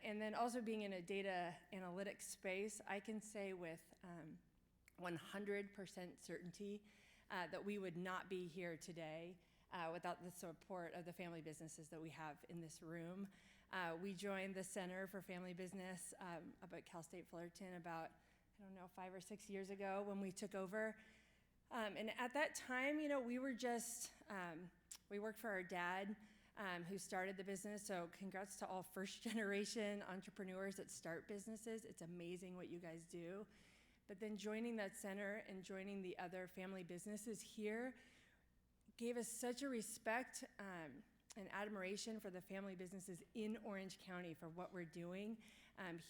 And then also being in a data analytics space, I can say with 100% certainty that we would not be here today without the support of the family businesses that we have in this room. We joined the Center for Family Business up at Cal State Fullerton about, 5 or 6 years ago when we took over. And at that time, we were just, we worked for our dad who started the business. So congrats to all first generation entrepreneurs that start businesses. It's amazing what you guys do. But then joining that center and joining the other family businesses here gave us such a respect and admiration for the family businesses in Orange County for what we're doing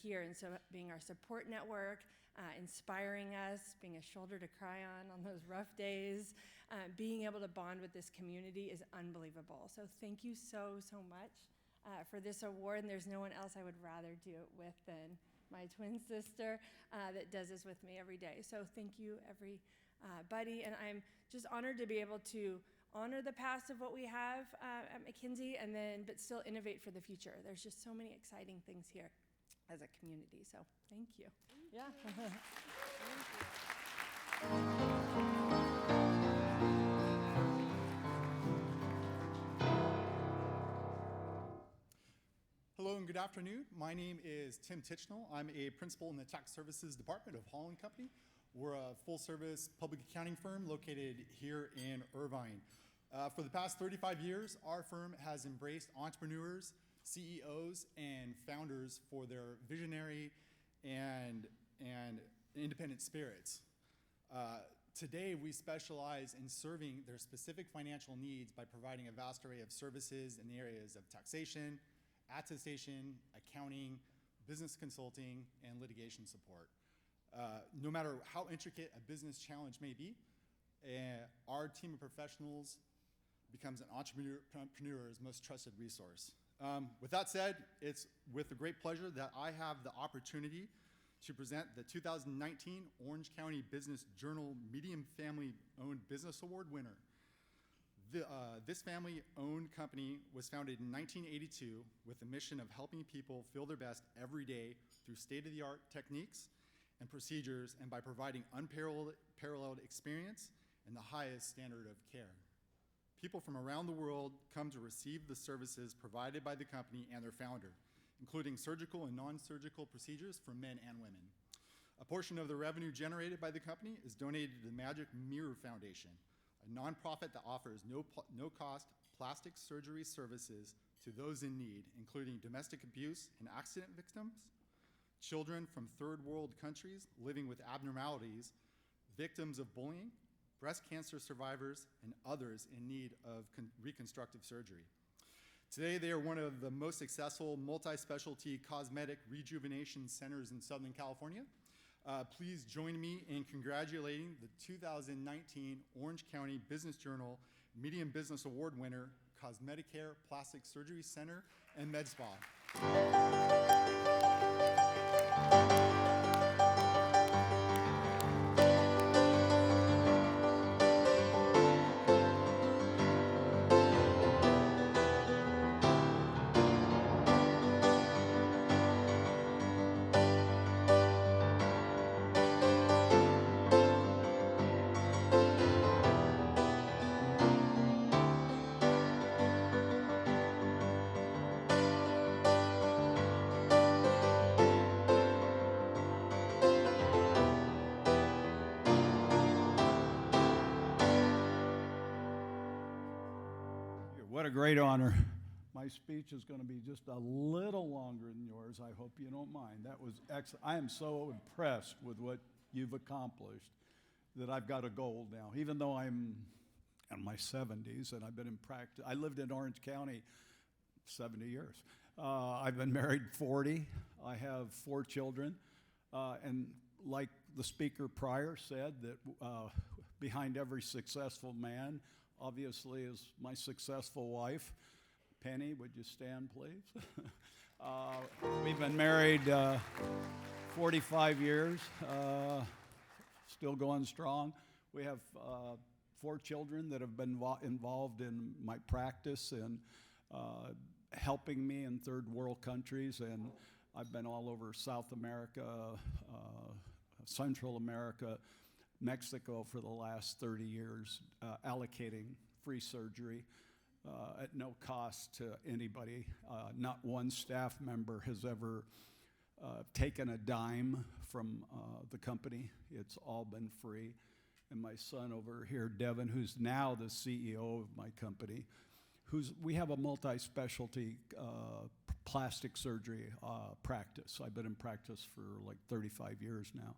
here. And so being our support network, inspiring us, being a shoulder to cry on those rough days, being able to bond with this community is unbelievable. So thank you so, so much for this award. And there's no one else I would rather do it with than my twin sister that does this with me every day. So thank you, everybody. And I'm just honored to be able to honor the past of what we have at MacKenzie, but still innovate for the future. There's just so many exciting things here as a community. So thank you. Yeah. Thank Hello and good afternoon. My name is Tim Tichnell. I'm a principal in the Tax Services Department of Hall & Company. We're a full-service public accounting firm located here in Irvine. For the past 35 years, our firm has embraced entrepreneurs, CEOs, and founders for their visionary and independent spirits. Today, we specialize in serving their specific financial needs by providing a vast array of services in the areas of taxation, attestation, accounting, business consulting, and litigation support. No matter how intricate a business challenge may be, our team of professionals becomes an entrepreneur's most trusted resource. With that said, it's with a great pleasure that I have the opportunity to present the 2019 Orange County Business Journal Medium Family Owned Business Award winner. This family-owned company was founded in 1982 with the mission of helping people feel their best every day through state-of-the-art techniques and procedures, and by providing unparalleled experience and the highest standard of care. People from around the world come to receive the services provided by the company and their founder, including surgical and non-surgical procedures for men and women. A portion of the revenue generated by the company is donated to the Magic Mirror Foundation, a nonprofit that offers no-cost plastic surgery services to those in need, including domestic abuse and accident victims, children from third world countries living with abnormalities, victims of bullying, breast cancer survivors, and others in need of reconstructive surgery. Today, they are one of the most successful multi-specialty cosmetic rejuvenation centers in Southern California. Please join me in congratulating the 2019 Orange County Business Journal Medium Business Award winner, CosmetiCare Plastic Surgery Center and Med Spa. What a great honor. My speech is going to be just a little longer than yours. I hope you don't mind. That was excellent. I am so impressed with what you've accomplished. that I've got a goal now, even though I'm in my 70s and I've been in practice. I lived in Orange County 70 years. I've been married 40. I have 4 children. And like the speaker prior said, that behind every successful man, obviously, is my successful wife. Penny, would you stand, please? We've been married 45 years, still going strong. We have 4 children that have been involved in my practice and helping me in third world countries, and I've been all over South America, Central America, Mexico for the last 30 years, allocating free surgery at no cost to anybody. Not one staff member has ever taken a dime from the company. It's all been free. And my son over here, Devin, who's now the CEO of my company, we have a multi-specialty plastic surgery practice. I've been in practice for like 35 years now.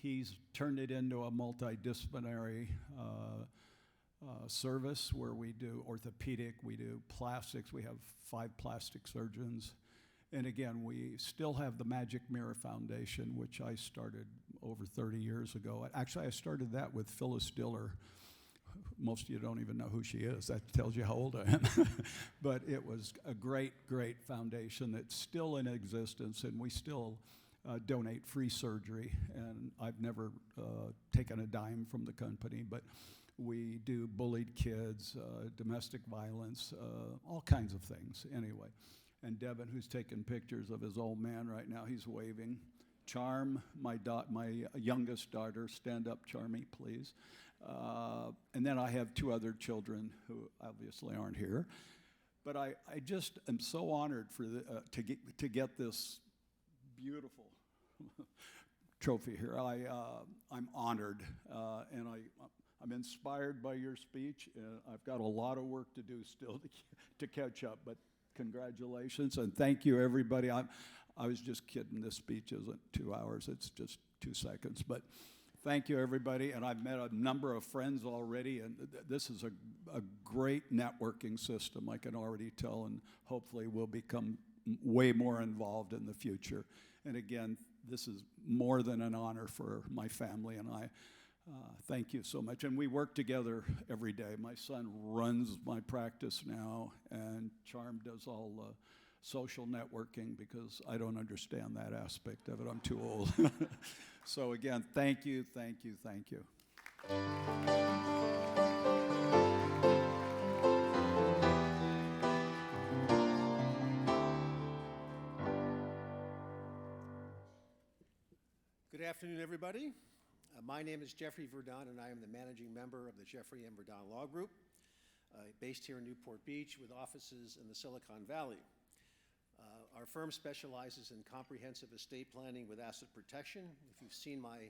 He's turned it into a multidisciplinary service where we do orthopedic, we do plastics, we have 5 plastic surgeons. And again, we still have the Magic Mirror Foundation, which I started over 30 years ago. Actually, I started that with Phyllis Diller. Most of you don't even know who she is. That tells you how old I am. But it was a great, great foundation that's still in existence, and we still donate free surgery. And I've never taken a dime from the company, but we do bullied kids, domestic violence, all kinds of things anyway. And Devin, who's taking pictures of his old man right now, he's waving. Charm, my youngest daughter, stand up, Charmy, please. And then I have 2 other children who obviously aren't here. But I just am so honored to get this beautiful trophy here. I'm honored, and I'm inspired by your speech. I've got a lot of work to do still to catch up, but congratulations, and thank you, everybody. I was just kidding. This speech isn't 2 hours. It's just 2 seconds. But thank you, everybody. And I've met a number of friends already, and this is a great networking system, I can already tell, and hopefully we'll become way more involved in the future. And again, this is more than an honor for my family and I. Thank you so much. And we work together every day. My son runs my practice now, and Charm does all the social networking because I don't understand that aspect of it. I'm too old. So again, thank you, thank you, thank you. Good afternoon, everybody. My name is Jeffrey Verdon, and I am the managing member of the Jeffrey M. Verdon Law Group, based here in Newport Beach with offices in the Silicon Valley. Our firm specializes in comprehensive estate planning with asset protection. If you've seen my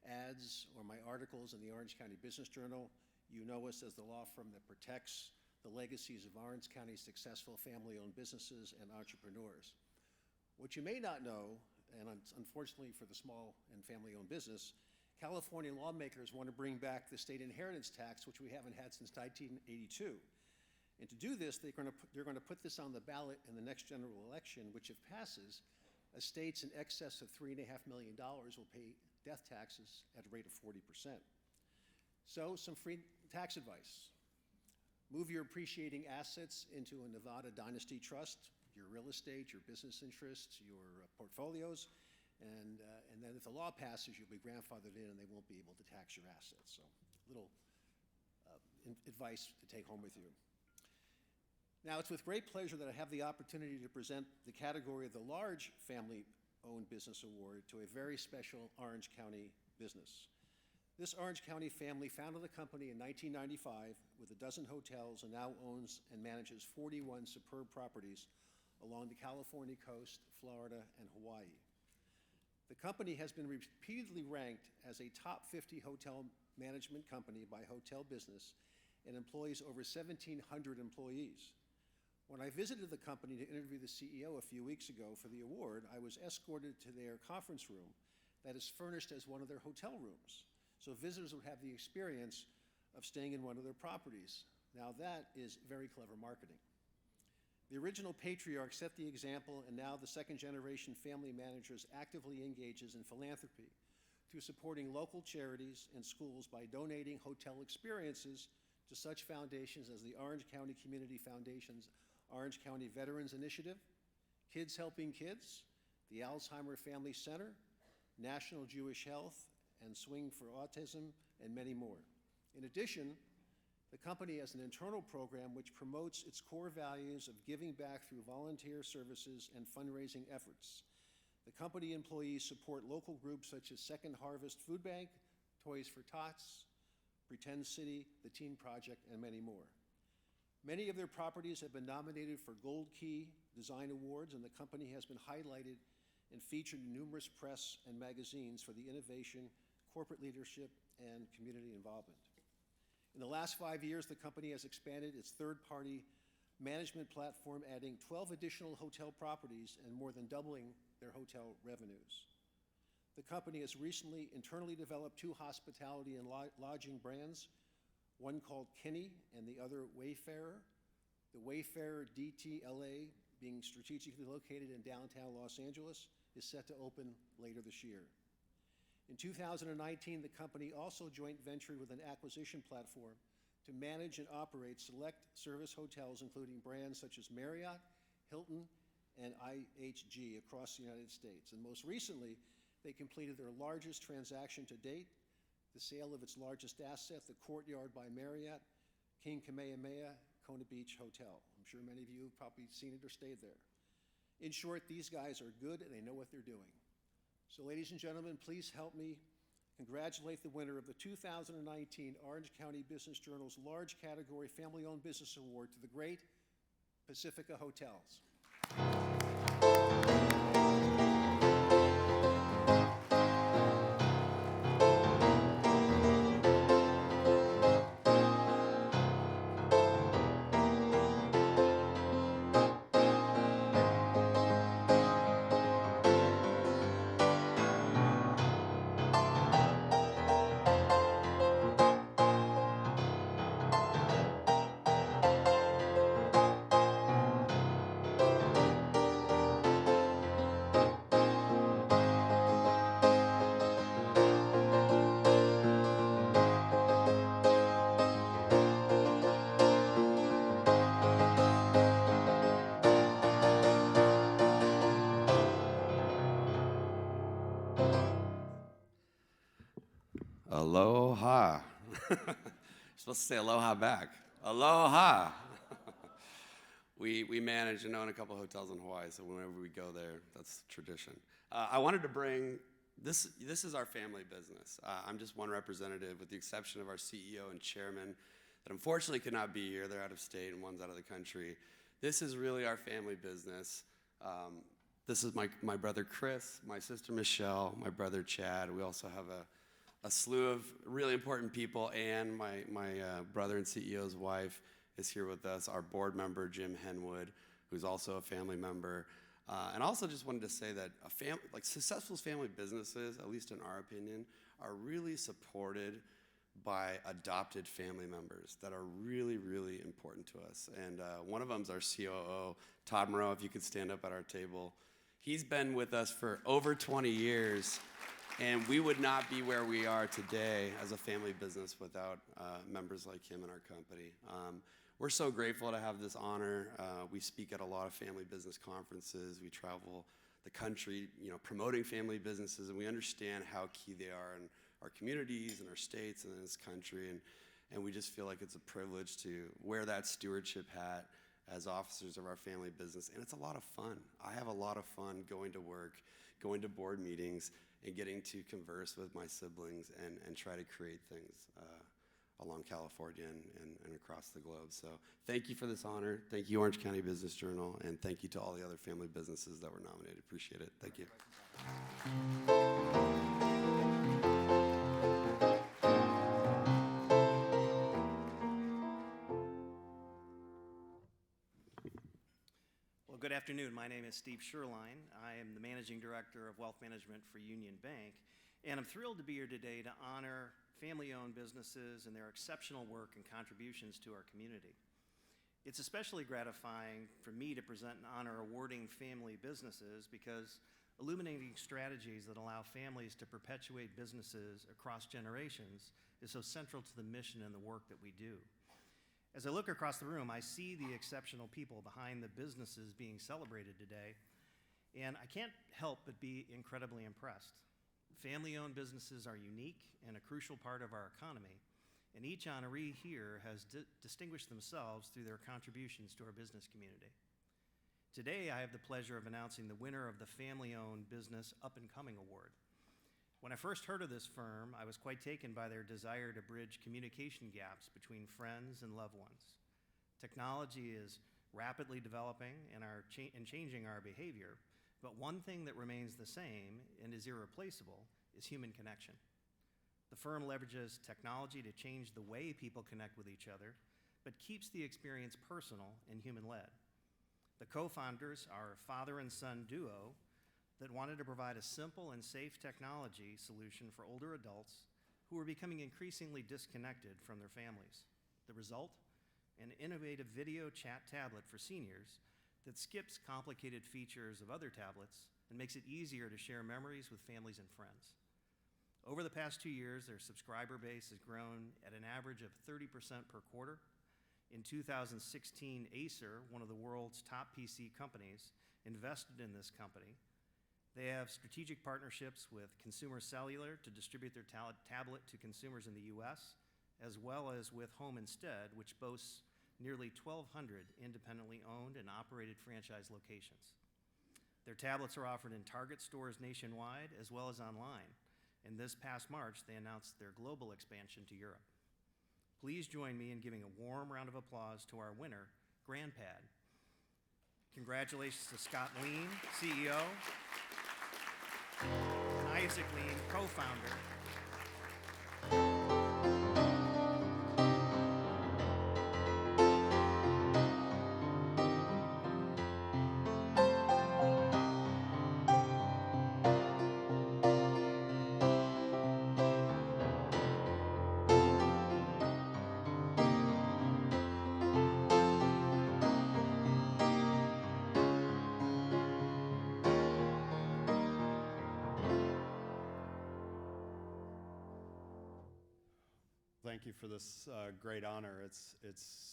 ads or my articles in the Orange County Business Journal, you know us as the law firm that protects the legacies of Orange County's successful family-owned businesses and entrepreneurs. What you may not know, and unfortunately for the small and family-owned business, California lawmakers want to bring back the state inheritance tax, which we haven't had since 1982. And to do this, they're going to put this on the ballot in the next general election, which if passes, estates in excess of $3.5 million will pay death taxes at a rate of 40%. So some free tax advice. Move your appreciating assets into a Nevada dynasty trust, your real estate, your business interests, your portfolios, and then if the law passes, you'll be grandfathered in and they won't be able to tax your assets. So little advice to take home with you. Now, it's with great pleasure that I have the opportunity to present the category of the Large Family-Owned Business Award to a very special Orange County business. This Orange County family founded the company in 1995 with 12 hotels and now owns and manages 41 superb properties along the California coast, Florida, and Hawaii. The company has been repeatedly ranked as a top 50 hotel management company by Hotel Business and employs over 1,700 employees. When I visited the company to interview the CEO a few weeks ago for the award, I was escorted to their conference room that is furnished as one of their hotel rooms. so visitors would have the experience of staying in one of their properties. Now that is very clever marketing. The original patriarch set the example, and now the second-generation family managers actively engages in philanthropy through supporting local charities and schools by donating hotel experiences to such foundations as the Orange County Community Foundation's Orange County Veterans Initiative, Kids Helping Kids, the Alzheimer Family Center, National Jewish Health, and Swing for Autism, and many more. In addition, the company has an internal program which promotes its core values of giving back through volunteer services and fundraising efforts. The company employees support local groups such as Second Harvest Food Bank, Toys for Tots, Pretend City, the Teen Project, and many more. Many of their properties have been nominated for Gold Key Design Awards, and the company has been highlighted and featured in numerous press and magazines for the innovation, corporate leadership, and community involvement. In the last 5 years, the company has expanded its third-party management platform, adding 12 additional hotel properties and more than doubling their hotel revenues. The company has recently internally developed 2 hospitality and lodging brands, one called Kinney and the other Wayfarer. The Wayfarer DTLA, being strategically located in downtown Los Angeles, is set to open later this year. In 2019, the company also joint ventured with an acquisition platform to manage and operate select service hotels, including brands such as Marriott, Hilton, and IHG across the United States. And most recently, they completed their largest transaction to date, the sale of its largest asset, the Courtyard by Marriott, King Kamehameha, Kona Beach Hotel. I'm sure many of you have probably seen it or stayed there. In short, these guys are good and they know what they're doing. So ladies and gentlemen, please help me congratulate the winner of the 2019 Orange County Business Journal's Large Category Family-Owned Business Award to the great Pacifica Hotels. Aloha. You're supposed to say aloha back. Aloha. We manage and own a couple hotels in Hawaii, so whenever we go there, that's tradition. I wanted to bring, this is our family business. I'm just one representative, with the exception of our CEO and chairman, that unfortunately could not be here. They're out of state and one's out of the country. This is really our family business. This is my brother Chris, my sister Michelle, my brother Chad. We also have a slew of really important people, and my brother and CEO's wife is here with us, our board member, Jim Henwood, who's also a family member. And also just wanted to say that successful family businesses, at least in our opinion, are really supported by adopted family members that are really, really important to us. And one of them is our COO, Todd Moreau, if you could stand up at our table. He's been with us for over 20 years. And we would not be where we are today as a family business without members like him in our company. We're so grateful to have this honor. We speak at a lot of family business conferences. We travel the country, promoting family businesses, and we understand how key they are in our communities and our states and in this country. And we just feel like it's a privilege to wear that stewardship hat as officers of our family business. And it's a lot of fun. I have a lot of fun going to work, going to board meetings, and getting to converse with my siblings and try to create things along California and across the globe. So thank you for this honor. Thank you, Orange County Business Journal, and thank you to all the other family businesses that were nominated. Appreciate it. Thank you. Well, good afternoon. My name is Steve Sherline. I am the Managing Director of Wealth Management for Union Bank. And I'm thrilled to be here today to honor family-owned businesses and their exceptional work and contributions to our community. It's especially gratifying for me to present and honor awarding family businesses because illuminating strategies that allow families to perpetuate businesses across generations is so central to the mission and the work that we do. As I look across the room, I see the exceptional people behind the businesses being celebrated today, and I can't help but be incredibly impressed. Family-owned businesses are unique and a crucial part of our economy, and each honoree here has distinguished themselves through their contributions to our business community. Today, I have the pleasure of announcing the winner of the Family-Owned Business Up and Coming Award. When I first heard of this firm, I was quite taken by their desire to bridge communication gaps between friends and loved ones. Technology is rapidly developing and changing our behavior, but one thing that remains the same and is irreplaceable is human connection. The firm leverages technology to change the way people connect with each other, but keeps the experience personal and human-led. The co-founders are a father and son duo that wanted to provide a simple and safe technology solution for older adults who are becoming increasingly disconnected from their families. The result? An innovative video chat tablet for seniors that skips complicated features of other tablets and makes it easier to share memories with families and friends. Over the past 2 years, their subscriber base has grown at an average of 30% per quarter. In 2016, Acer, one of the world's top PC companies, invested in this company. They have strategic partnerships with Consumer Cellular to distribute their tablet to consumers in the US, as well as with Home Instead, which boasts nearly 1,200 independently owned and operated franchise locations. Their tablets are offered in Target stores nationwide as well as online, and this past March they announced their global expansion to Europe. Please join me in giving a warm round of applause to our winner, GrandPad. Congratulations to Scott Lean, CEO, and Isaac Lean, co-founder. Thank you for this great honor. It's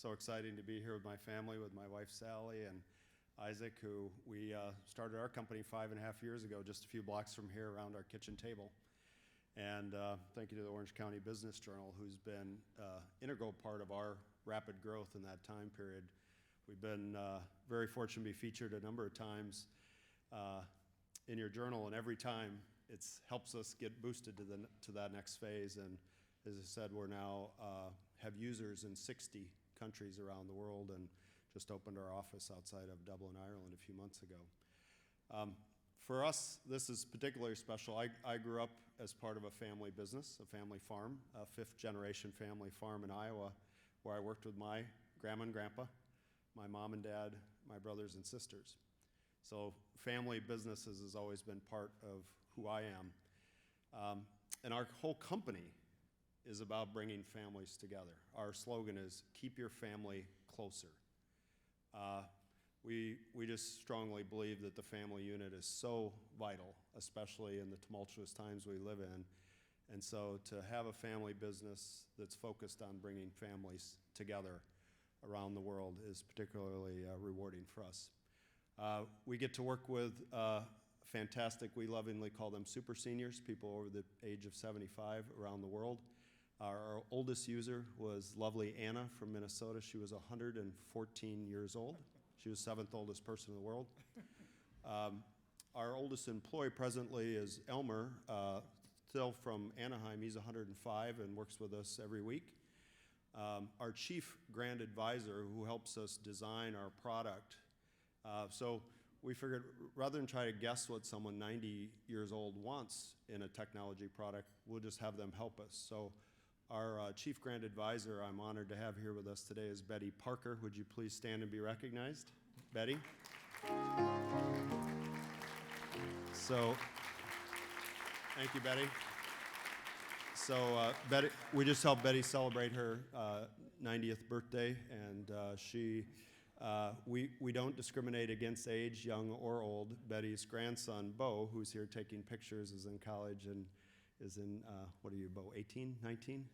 so exciting to be here with my family, with my wife Sally and Isaac, who we started our company 5.5 years ago, just a few blocks from here around our kitchen table. And thank you to the Orange County Business Journal, who's been an integral part of our rapid growth in that time period. We've been very fortunate to be featured a number of times in your journal, and every time it helps us get boosted to that next phase. And as I said, we're now have users in 60 countries around the world and just opened our office outside of Dublin, Ireland a few months ago. For us, this is particularly special. I grew up as part of a family business, a family farm, a fifth-generation family farm in Iowa, where I worked with my grandma and grandpa, my mom and dad, my brothers and sisters. So family businesses has always been part of who I am. And our whole company is about bringing families together. Our slogan is, keep your family closer. We just strongly believe that the family unit is so vital, especially in the tumultuous times we live in. And so to have a family business that's focused on bringing families together around the world is particularly rewarding for us. We get to work with fantastic, we lovingly call them super seniors, people over the age of 75 around the world. Our oldest user was lovely Anna from Minnesota. She was 114 years old. She was 7th oldest person in the world. Our oldest employee presently is Elmer, still from Anaheim. He's 105 and works with us every week. Our chief grant advisor, who helps us design our product. So we figured rather than try to guess what someone 90 years old wants in a technology product, we'll just have them help us. So our chief grant advisor I'm honored to have here with us today is Betty Parker. Would you please stand and be recognized? Betty? So, thank you, Betty. So Betty, we just helped Betty celebrate her 90th birthday, and we don't discriminate against age, young or old. Betty's grandson, Bo, who's here taking pictures, is in college and is in, what are you, Bo, 18, 19?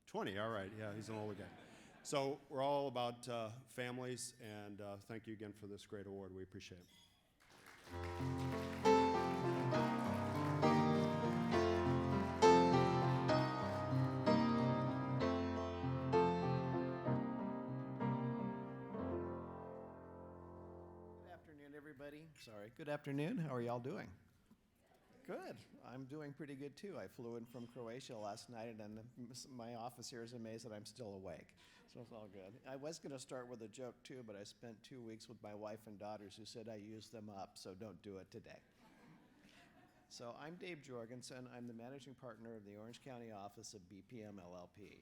20, all right, yeah, he's an older guy. So we're all about families, and thank you again for this great award. We appreciate it. Everybody. Sorry. Good afternoon. How are y'all doing? Good. I'm doing pretty good too. I flew in from Croatia last night, and my office here is amazed that I'm still awake. So it's all good. I was going to start with a joke too, but I spent 2 weeks with my wife and daughters who said I used them up, so don't do it today. So I'm Dave Jorgensen. I'm the managing partner of the Orange County office of BPM LLP.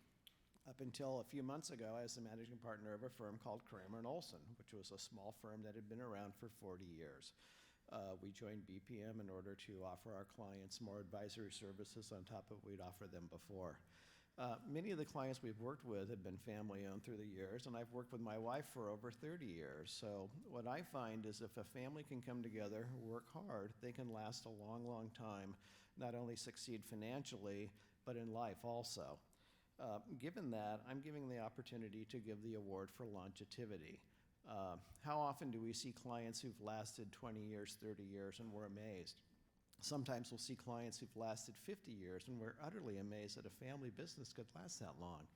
Up until a few months ago, I was the managing partner of a firm called Kramer & Olson, which was a small firm that had been around for 40 years. We joined BPM in order to offer our clients more advisory services on top of what we'd offered them before. Many of the clients we've worked with have been family-owned through the years, and I've worked with my wife for over 30 years. So what I find is if a family can come together, work hard, they can last a long, long time, not only succeed financially, but in life also. Given that, I'm giving the opportunity to give the award for longevity. How often do we see clients who've lasted 20 years, 30 years, and we're amazed? Sometimes we'll see clients who've lasted 50 years, and we're utterly amazed that a family business could last that long.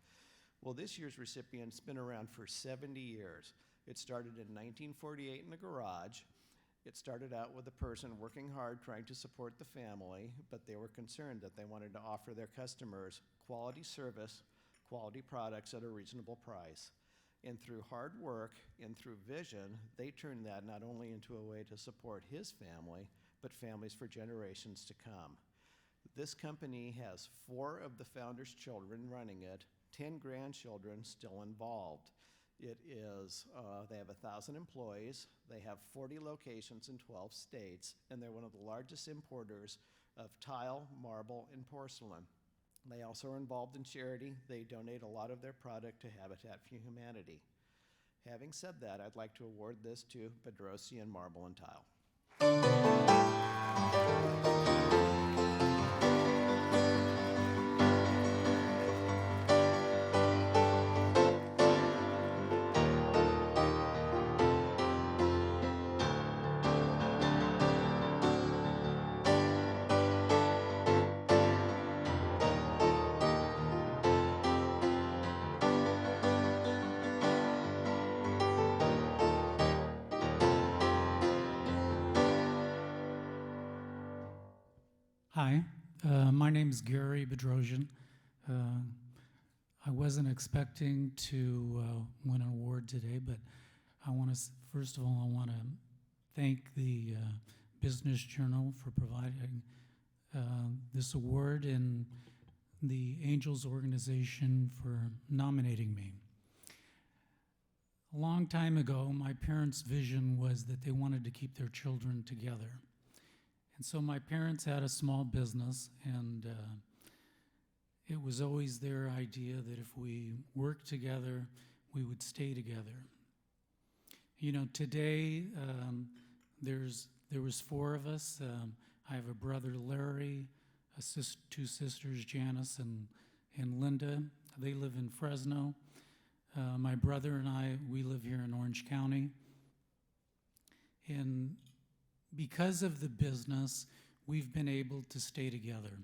Well, this year's recipient's been around for 70 years. It started in 1948 in a garage. It started out with a person working hard trying to support the family, but they were concerned that they wanted to offer their customers quality service, quality products at a reasonable price. And through hard work and through vision, they turned that not only into a way to support his family, but families for generations to come. This company has 4 of the founders' children running it, 10 grandchildren still involved. It is, they have 1,000 employees, they have 40 locations in 12 states, and they're one of the largest importers of tile, marble, and porcelain. They also are involved in charity. They donate a lot of their product to Habitat for Humanity. Having said that, I'd like to award this to Bedrosian Marble and Tile. Hi, my name is Gary Bedrosian. I wasn't expecting to win an award today, but I want to, first of all, I want to thank the Business Journal for providing this award and the Angels organization for nominating me. A long time ago, my parents' vision was that they wanted to keep their children together. And so my parents had a small business, and it was always their idea that if we worked together, we would stay together. You know, today there was 4 of us. I have a brother, Larry, 2 sisters, Janice and Linda. They live in Fresno. My brother and I, we live here in Orange County. And because of the business, we've been able to stay together.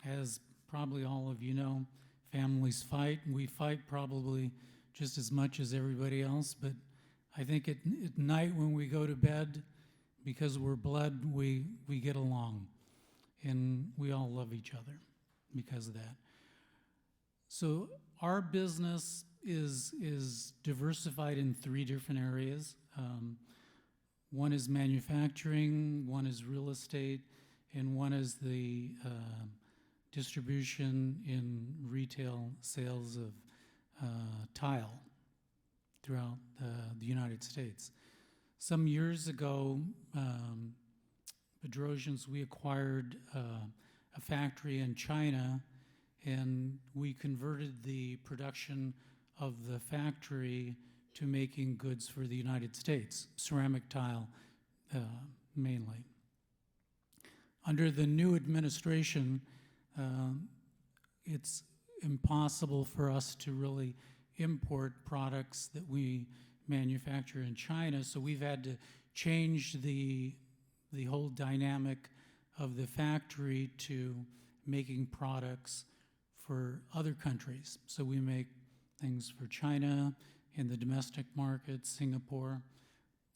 As probably all of you know, families fight. We fight probably just as much as everybody else, but I think at night when we go to bed, because we're blood, we get along, and we all love each other because of that. So our business is diversified in 3 different areas. One is manufacturing, one is real estate, and one is the distribution in retail sales of tile throughout the United States. Some years ago, Bedrosians, we acquired a factory in China, and we converted the production of the factory to making goods for the United States, ceramic tile mainly. Under the new administration, it's impossible for us to really import products that we manufacture in China, so we've had to change the whole dynamic of the factory to making products for other countries. So we make things for China, in the domestic market, Singapore,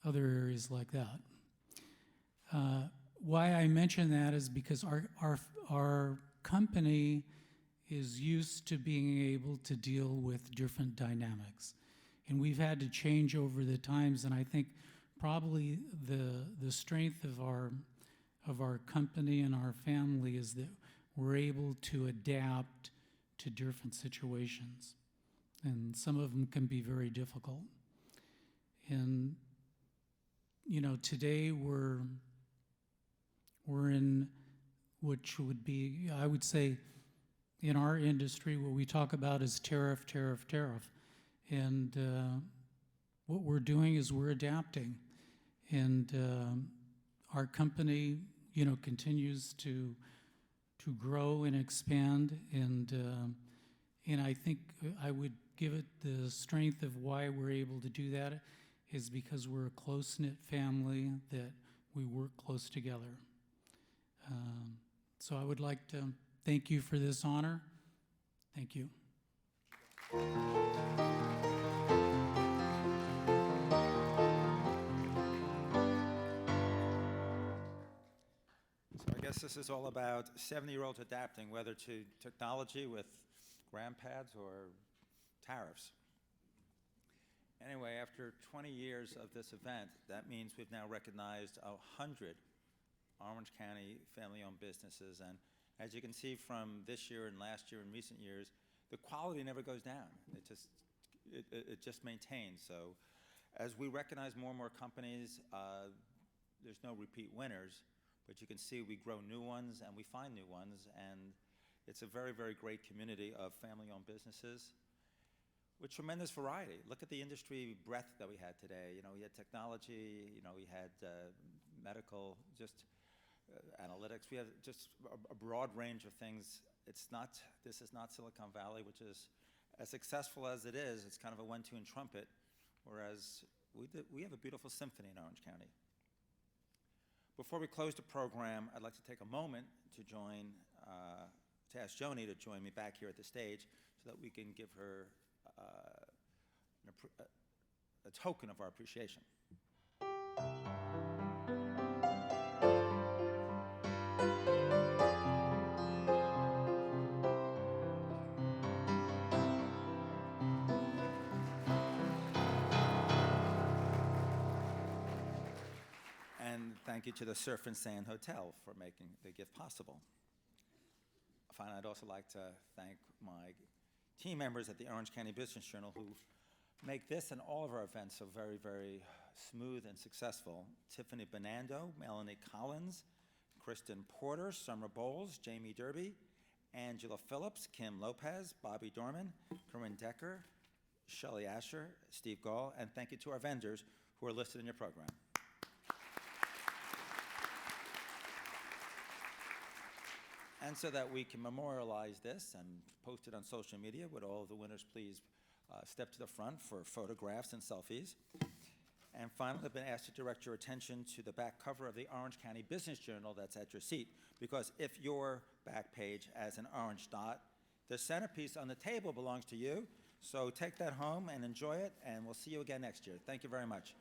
other areas like that. Why I mention that is because our company is used to being able to deal with different dynamics. And we've had to change over the times, and I think probably the strength of our company and our family is that we're able to adapt to different situations. And some of them can be very difficult. And, you know, today we're in which would be, I would say, in our industry, what we talk about is tariff, tariff, tariff. And what we're doing is we're adapting. And our company, you know, continues to grow and expand. And I think I would give it the strength of why we're able to do that is because we're a close-knit family that we work close together. So I would like to thank you for this honor. Thank you. So I guess this is all about 70-year-olds adapting, whether to technology with gram pads or tariffs. Anyway, after 20 years of this event, that means we've now recognized 100 Orange County family-owned businesses. And as you can see from this year and last year and recent years, the quality never goes down. It just maintains. So as we recognize more and more companies, there's no repeat winners, but you can see we grow new ones and we find new ones. And it's a very, very great community of family-owned businesses with tremendous variety. Look at the industry breadth that we had today. You know, we had technology, you know, we had medical, just analytics. We have just a broad range of things. This is not Silicon Valley, which is as successful as it is. It's kind of a one-two and trumpet, whereas we have a beautiful symphony in Orange County. Before we close the program, I'd like to take a moment to ask Joni to join me back here at the stage so that we can give her a token of our appreciation. And thank you to the Surf and Sand Hotel for making the gift possible. Finally, I'd also like to thank my team members at the Orange County Business Journal who make this and all of our events so very, very smooth and successful. Tiffany Benando, Melanie Collins, Kristen Porter, Summer Bowles, Jamie Derby, Angela Phillips, Kim Lopez, Bobby Dorman, Corinne Decker, Shelley Asher, Steve Gall, and thank you to our vendors who are listed in your program. And so that we can memorialize this and post it on social media, would all of the winners please step to the front for photographs and selfies. And finally, I've been asked to direct your attention to the back cover of the Orange County Business Journal that's at your seat, because if your back page has an orange dot, the centerpiece on the table belongs to you. So take that home and enjoy it, and we'll see you again next year. Thank you very much.